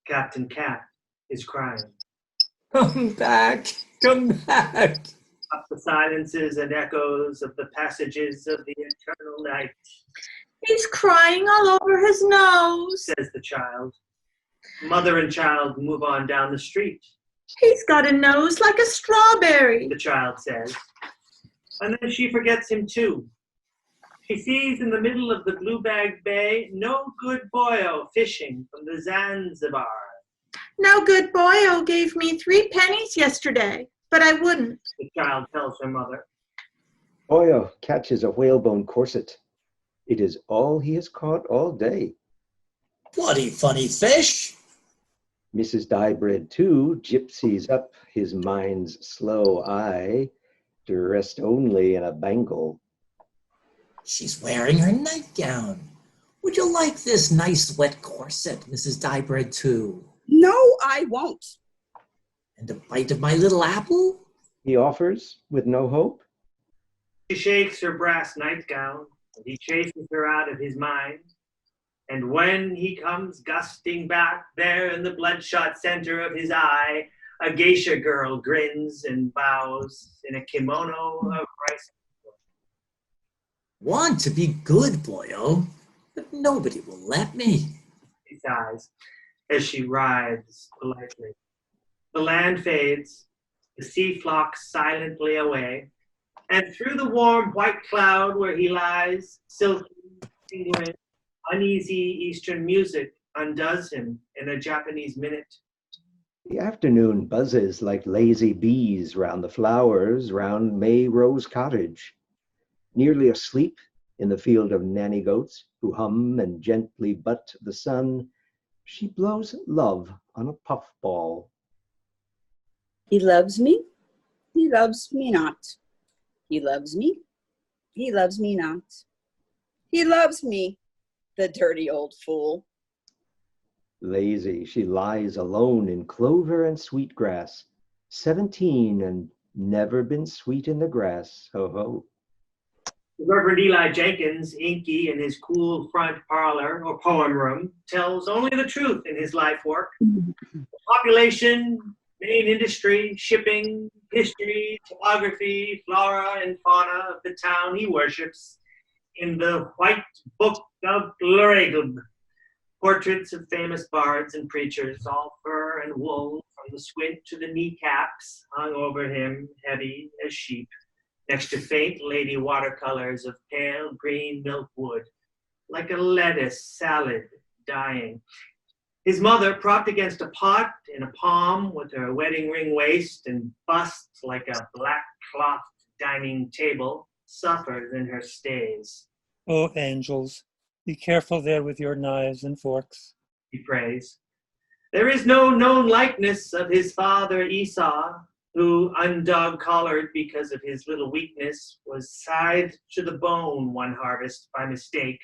Captain Cat is crying. Come back, come back. Up the silences and echoes of the passages of the eternal night, He's crying all over his nose. says the child. Mother and child move on down the street, He's got a nose like a strawberry. the child says. And then she forgets him too. She sees in the middle of the Blue Bag Bay no good boyo fishing from the Zanzibar. No good boyo gave me 3 pennies yesterday, but I wouldn't. The child tells her mother. Boyo catches a whalebone corset. It is all he has caught all day. Bloody funny fish. Mrs. Diebread, too, gypsies up his mind's slow eye, dressed only in a bangle. She's wearing her nightgown. Would you like this nice wet corset, Mrs. Diebread, too? No, I won't. And a bite of my little apple? He offers, with no hope. She shakes her brass nightgown, and he chases her out of his mind. And when he comes gusting back there in the bloodshot center of his eye, A geisha girl grins and bows in a kimono of rice. Want to be good, boyo, but nobody will let me. She sighs as she rides politely. The land fades, the sea flocks silently away, and through the warm white cloud where he lies, silky, tingling, uneasy Eastern music undoes him in a Japanese minute. The afternoon buzzes like lazy bees round the flowers round May Rose Cottage. Nearly asleep in the field of nanny goats who hum and gently butt the sun, she blows love on a puffball. He loves me not. He loves me not. He loves me, the dirty old fool. Lazy, she lies alone in clover and sweetgrass, 17 and never been sweet in the grass. Ho ho. Reverend Eli Jenkins, inky in his cool front parlor or poem room, tells only the truth in his life work. Population, main industry, shipping, history, topography, flora, and fauna of the town he worships in the White Book of Lorraine. Portraits of famous bards and preachers, all fur and wool, from the squint to the kneecaps, hung over him, heavy as sheep, next to faint lady watercolors of pale green milkwood, like a lettuce salad dying. His mother, propped against a pot in a palm with her wedding ring waist and bust like a black cloth dining table, suffers in her stays. Oh, angels, be careful there with your knives and forks. He prays. There is no known likeness of his father Esau, who, undog-collared because of his little weakness, was scythed to the bone one harvest by mistake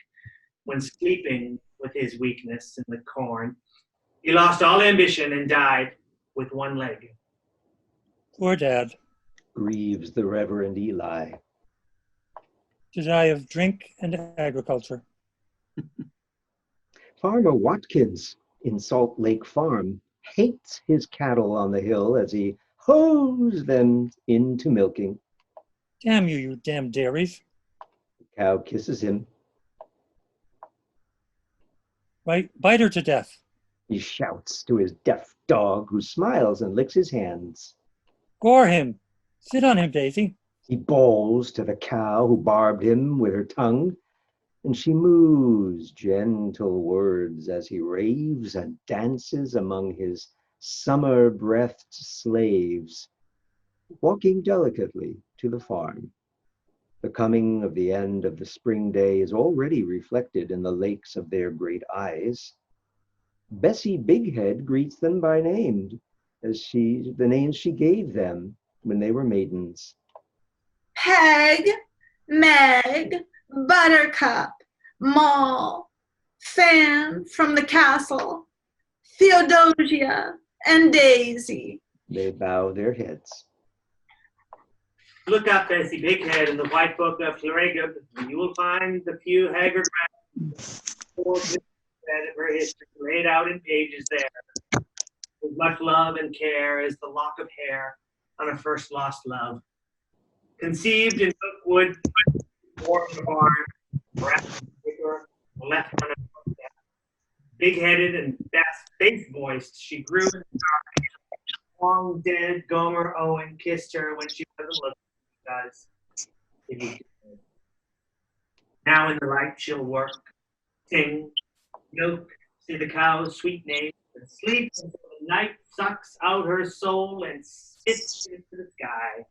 when sleeping with his weakness in the corn. He lost all ambition and died with one leg. Poor Dad, Grieves the Reverend Eli. to die of drink and agriculture. Farmer Watkins in Salt Lake Farm hates his cattle on the hill as he hoes them into milking. Damn you, you damn dairies. The cow kisses him. Right, bite her to death. He shouts to his deaf dog, who smiles and licks his hands. Gore him. Sit on him, Daisy. He bawls to the cow, who barbed him with her tongue, and she moos gentle words as he raves and dances among his summer-breathed slaves, walking delicately to the farm. The coming of the end of the spring day is already reflected in the lakes of their great eyes. Bessie Bighead greets them by name, as the names she gave them when they were maidens. Peg, Meg, Buttercup, Moll, Fan from the castle, Theodosia, and Daisy. They bow their heads. Look up Bessie Bighead in the White Book of Lorraine, and you will find the few haggard of her history laid out in pages there, with much love and care as the lock of hair on a first lost love. Conceived in Milkwood, born in the barn, left one of big-headed and bass-voiced, she grew in the dark. Long dead Gomer Owen kissed her when she wasn't looking, because now in the light she'll work, sing, milk, say the cow's sweet name, and sleep until the night sucks out her soul and spits into the sky.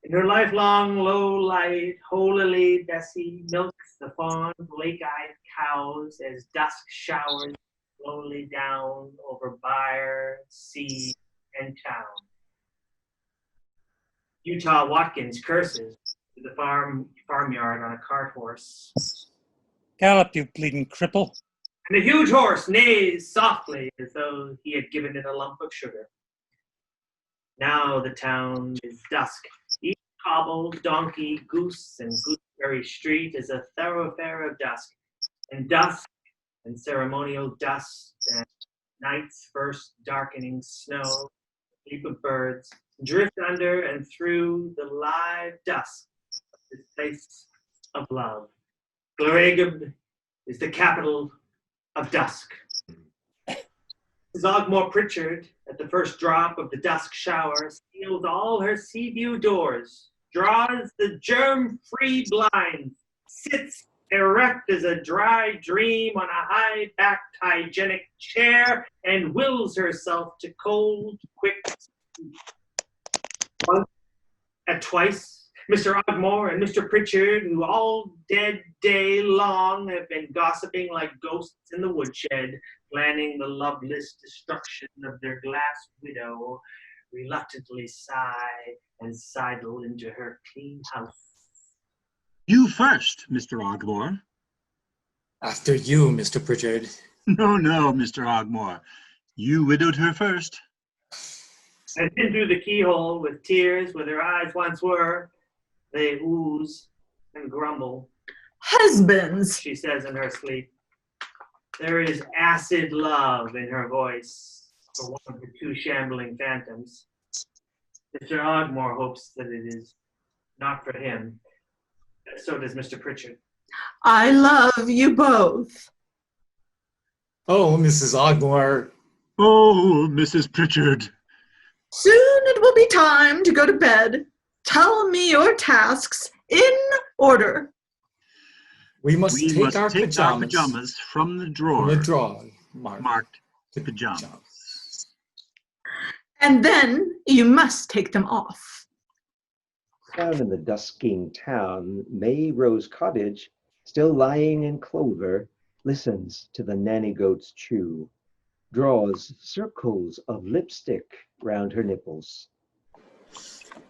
In her lifelong low light, holily Bessie milks the fond lake-eyed cows as dusk showers slowly down over byre, sea, and town. Utah Watkins curses to the farmyard on a cart horse. Gallop, you bleeding cripple. And the huge horse neighs softly as though he had given it a lump of sugar. Now the town is dusk. Each cobble, donkey, goose, and gooseberry street is a thoroughfare of dusk. And dusk and ceremonial dust and night's first darkening snow Sleep of birds drift under and through the live dusk of this place of love. Gloragub is the capital of dusk. Zogmore Pritchard, at the first drop of the dusk shower, seals all her sea view doors, draws the germ-free blinds, sits erect as a dry dream on a high-backed hygienic chair, and wills herself to cold, quick sleep. Once and twice, Mr. Ogmore and Mr. Pritchard, who all dead day long have been gossiping like ghosts in the woodshed, planning the loveless destruction of their glass widow, reluctantly sigh and sidle into her clean house. You first, Mr. Ogmore. After you, Mr. Pritchard. No, Mr. Ogmore. You widowed her first. And in through the keyhole, with tears where their eyes once were, they ooze and grumble. Husbands! She says in her sleep. There is acid love in her voice for one of the two shambling phantoms. Mr. Ogmore hopes that it is not for him. So does Mr. Pritchard. I love you both. Oh, Mrs. Ogmore. Oh, Mrs. Pritchard. Soon it will be time to go to bed. Tell me your tasks in order. We must take our pajamas from the drawer. Marked pajamas. And then you must take them off. Down in the dusking town, May Rose Cottage, still lying in clover, listens to the nanny goats chew, draws circles of lipstick round her nipples.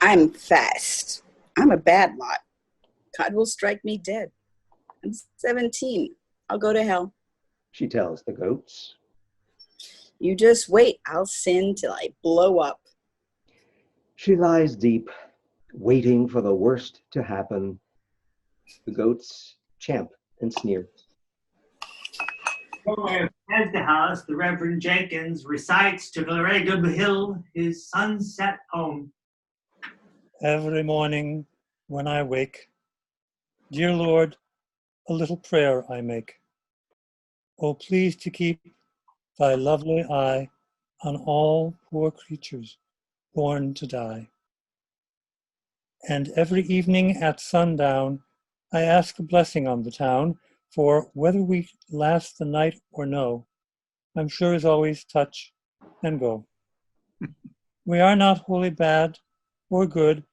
I'm fast. I'm a bad lot. God will strike me dead. I'm 17. I'll go to hell. She tells the goats. You just wait. I'll sin till I blow up. She lies deep, waiting for the worst to happen. The goats champ and sneer. As the house, the Reverend Jenkins recites to Gloragub Hill his sunset poem. Every morning when I wake, dear Lord, a little prayer I make. Oh, please to keep thy lovely eye on all poor creatures born to die. And every evening at sundown, I ask a blessing on the town, for whether we last the night or no, I'm sure is always touch and go. We are not wholly bad or good,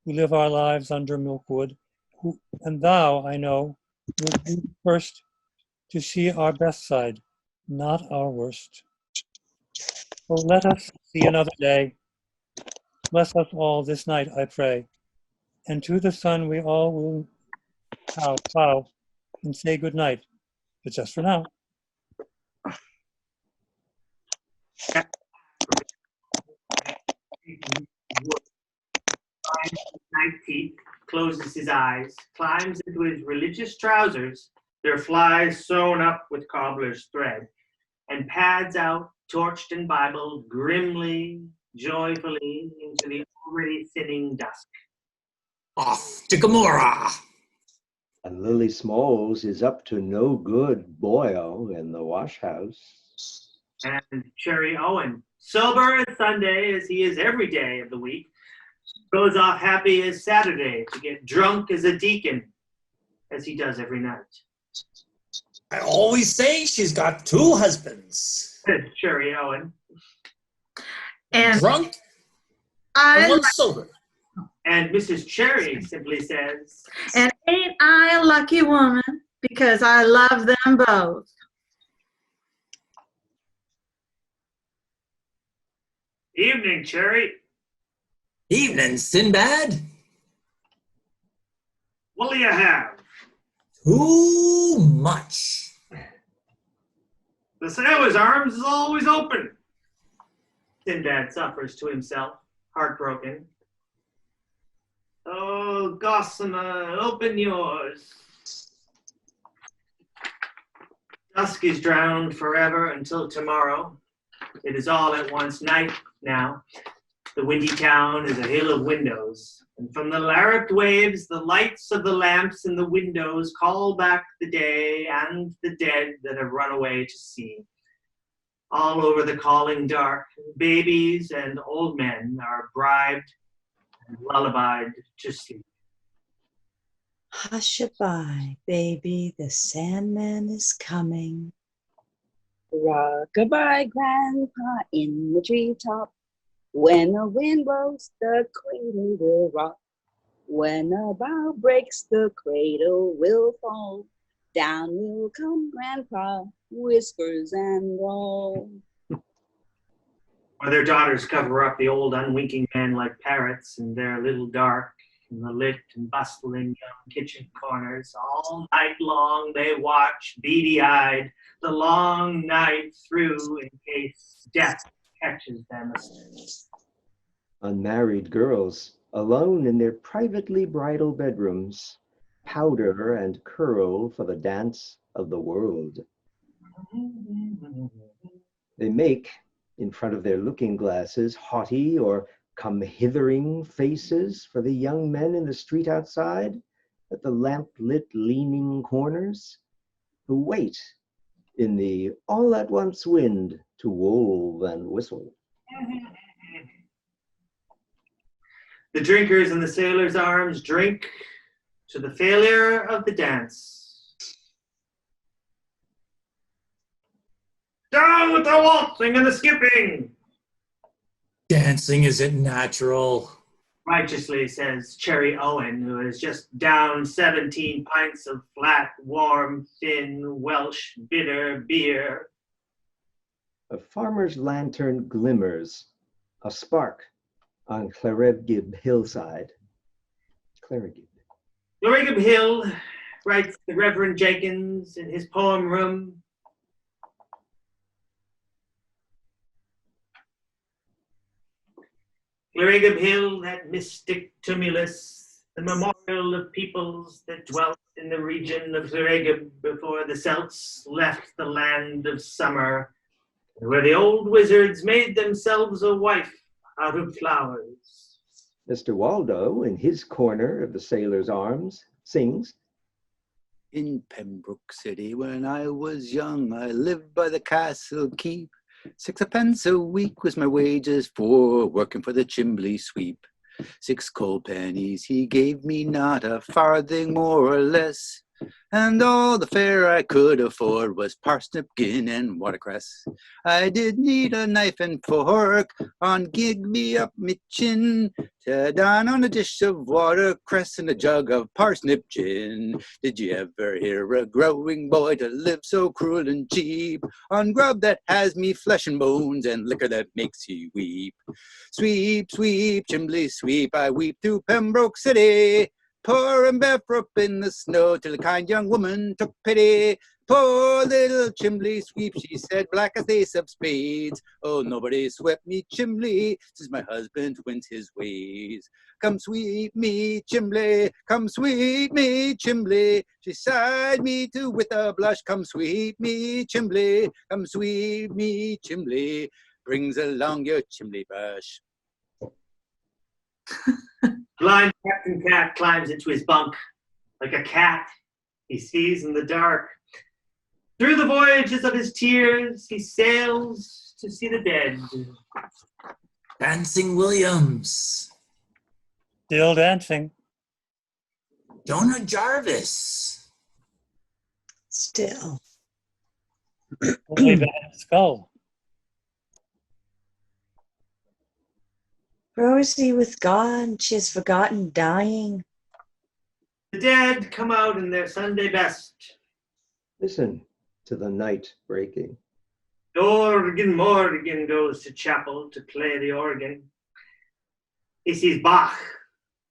who live our lives under Milkwood, and thou, I know, wilt be first to see our best side, not our worst. Oh, let us see another day. Bless us all this night, I pray. And to the sun we all will bow and say good night, but just for now. Night teeth, closes his eyes, climbs into his religious trousers, their flies sewn up with cobbler's thread, and pads out, torched and Bibled, grimly, joyfully, into the already thinning dusk. Off to Gomorrah! And Lily Smalls is up to no good boil in the wash house. And Cherry Owen, sober as Sunday as he is every day of the week, goes off happy as Saturday to get drunk as a deacon, as he does every night. I always say she's got two husbands. Said Cherry Owen. And drunk I and one sober. And Mrs. Cherry simply says, and ain't I a lucky woman because I love them both. Evening, Cherry. Evening, Sinbad. What'll you have? Too much. The sailor's arms is always open. Sinbad suffers to himself, heartbroken. Oh, Gossamer, open yours. Dusk is drowned forever until tomorrow. It is all at once night now. The windy town is a hill of windows, and from the larruped waves, the lights of the lamps in the windows call back the day and the dead that have run away to sea. All over the calling dark, babies and old men are bribed and lullabied to sleep. Hush-a-bye, baby, the Sandman is coming. Rock-a-bye, Grandpa, in the treetop. When a wind blows, the cradle will rock. When a bough breaks, the cradle will fall. Down will come Grandpa, whispers and growl. Or their daughters cover up the old unwinking men like parrots in their little dark in the lit and bustling young kitchen corners. All night long they watch, beady-eyed, the long night through in case death catches them asleep. Unmarried girls, alone in their privately bridal bedrooms, powder and curl for the dance of the world. They make, in front of their looking glasses, haughty or come-hithering faces for the young men in the street outside, at the lamp-lit leaning corners, who wait in the all-at-once wind to wove and whistle. The drinkers in the sailors' arms drink to the failure of the dance. Down with the waltzing and the skipping! Dancing isn't natural. Righteously says Cherry Owen, who has just downed 17 pints of flat, warm, thin, Welsh, bitter beer. A farmer's lantern glimmers, a spark on Claregib hillside. Claregib. Claregib Hill, writes the Reverend Jenkins in his poem room. Claregib Hill, that mystic tumulus, the memorial of peoples that dwelt in the region of Claregib before the Celts left the land of summer, where the old wizards made themselves a wife out of flowers. Mr. Waldo, in his corner of the sailor's arms, sings, In Pembroke City, when I was young, I lived by the castle keep. 6 pence a week was my wages for working for the chimbley sweep. 6 cold pennies he gave me, not a farthing more or less. And all the fare I could afford was parsnip, gin, and watercress. I did need a knife and fork on gig me up me chin, to dine on a dish of watercress and a jug of parsnip gin. Did you ever hear a growing boy to live so cruel and cheap, on grub that has me flesh and bones and liquor that makes ye weep? Sweep, sweep, chimbley sweep, I weep through Pembroke City, poor and barefoot in the snow, till a kind young woman took pity. Poor little chimbley sweep, she said, black as the ace of spades. Oh, nobody swept me chimbley since my husband went his ways. Come sweep me chimbley, come sweep me chimbley. She sighed me to with a blush. Come sweep me chimbley, come sweep me chimbley. Brings along your chimney brush. Blind Captain Cat climbs into his bunk. Like a cat, he sees in the dark. Through the voyages of his tears, he sails to see the dead. Dancing Williams. Still dancing. Jonah Jarvis. Still. Only bad skull. Rosie with God, she has forgotten dying. The dead come out in their Sunday best. listen to the night breaking. Morgan goes to chapel to play the organ. He sees Bach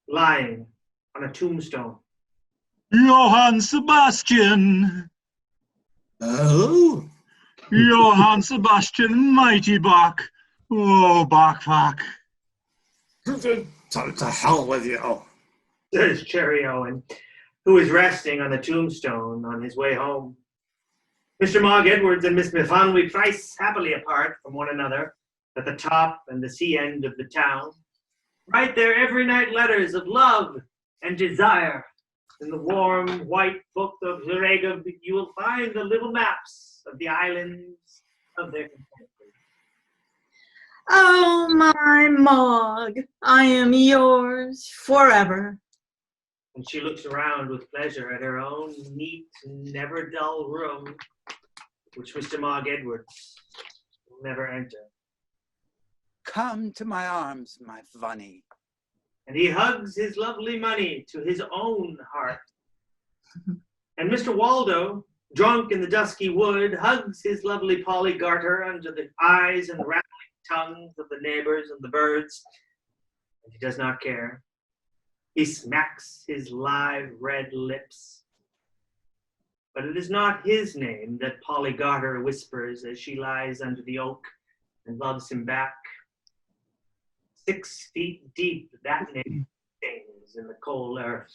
lying on a tombstone. Johann Sebastian! Oh? Johann Sebastian, mighty Bach! Oh, Bach. To hell with you. Says Cherry Owen, who is resting on the tombstone on his way home. Mr. Mogg Edwards and Miss Mifanwi thrice happily apart from one another at the top and the sea end of the town, write their every night letters of love and desire. In the warm white book of Zarega, you will find the little maps of the islands of their contentment. Oh, my Mog, I am yours forever. And she looks around with pleasure at her own neat, never dull room, which Mr. Mogg Edwards will never enter. Come to my arms, my Vani. And he hugs his lovely money to his own heart. And Mr. Waldo, drunk in the dusky wood, hugs his lovely Polly Garter under the eyes and rattling tongues of the neighbors and the birds. And he does not care. He smacks his live red lips. But it is not his name that Polly Garter whispers as she lies under the oak and loves him back. 6 feet deep, that name stings in the cold earth.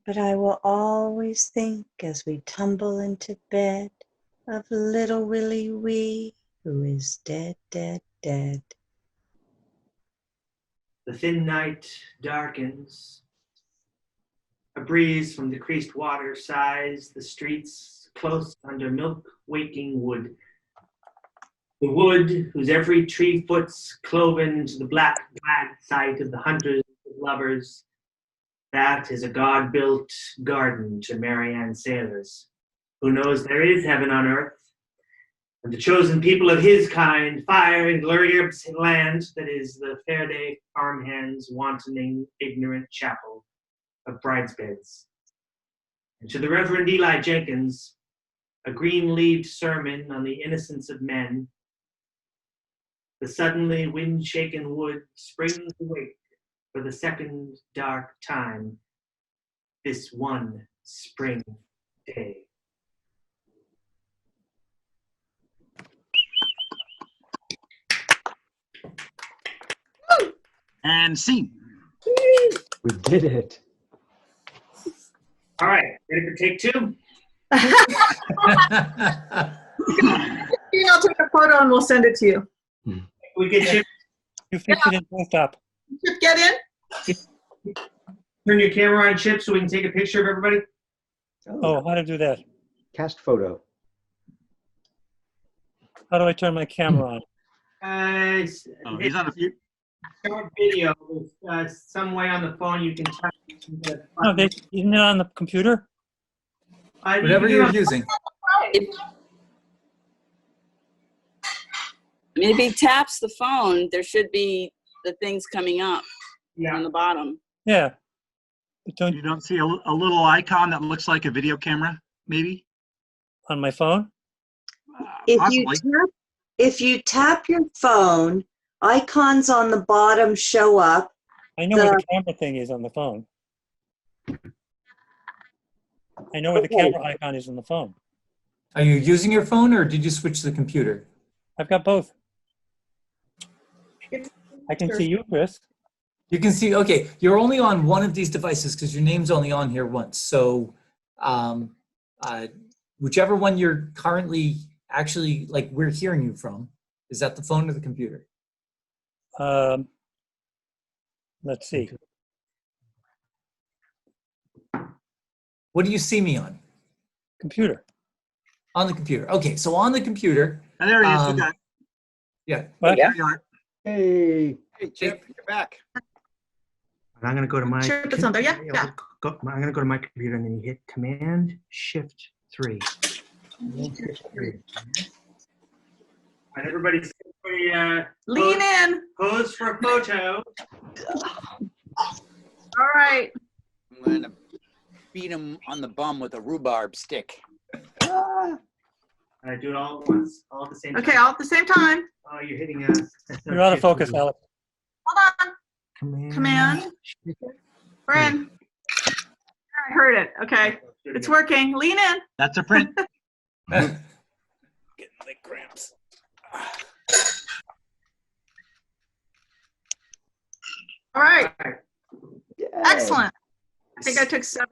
But I will always think as we tumble into bed of little Willie Wee, who is dead, dead, dead. The thin night darkens. A breeze from the creased water sighs the streets close under milk-waking wood. The wood, whose every tree foot's cloven to the black glad sight of the hunters and lovers, that is a God-built garden to Marianne sailors, who knows there is heaven on earth, and the chosen people of his kind, fire and glorious land that is the Fairday farmhands' wantoning, ignorant chapel of bridesbeds. And to the Reverend Eli Jenkins, a green-leaved sermon on the innocence of men, the suddenly wind-shaken wood springs awake for the second dark time this one spring day. And scene. We did it. All right, ready for take 2? I'll take a photo and we'll send it to you. We get you. You flipped it in both up. Chip, get in. Turn your camera on, Chip, so we can take a picture of everybody. Oh, how to do that? Cast photo. How do I turn my camera on? Oh, he's on a few. Short video. Some way on the phone you can touch. No, isn't it on the computer? Whatever you're using. Maybe if he taps the phone, there should be the things coming up on the bottom. Yeah. But You don't see a little icon that looks like a video camera, maybe? on my phone? Possibly. If you tap your phone, icons on the bottom show up. I know where the camera thing is on the phone. I know where the camera icon is on the phone. Are you using your phone or did you switch to the computer? I've got both. I can see you, Chris. You can see, okay, you're only on one of these devices because your name's only on here once. So whichever one you're currently actually, like we're hearing you from, is that the phone or the computer? Let's see. What do you see me on? Computer. On the computer. Okay, so on the computer. And there he is. You got it. Yeah. What? There you are. Hey. Hey, Chip, you're back. I'm going to go to my. Chip, it's on there. Yeah. I'm going to go to my computer and then you hit Command Shift 3. Shift 3. And everybody, Lean in. pose for a photo. All right. I'm going to beat him on the bum with a rhubarb stick. I do it all at once, all at the same time. Okay, all at the same time. Oh, you're hitting You're out of focus, Alex. Hold on. Command. We're in. I heard it. Okay. It's working. Lean in. That's a print. Getting the cramps. All right. Yay. Excellent. I think I took 7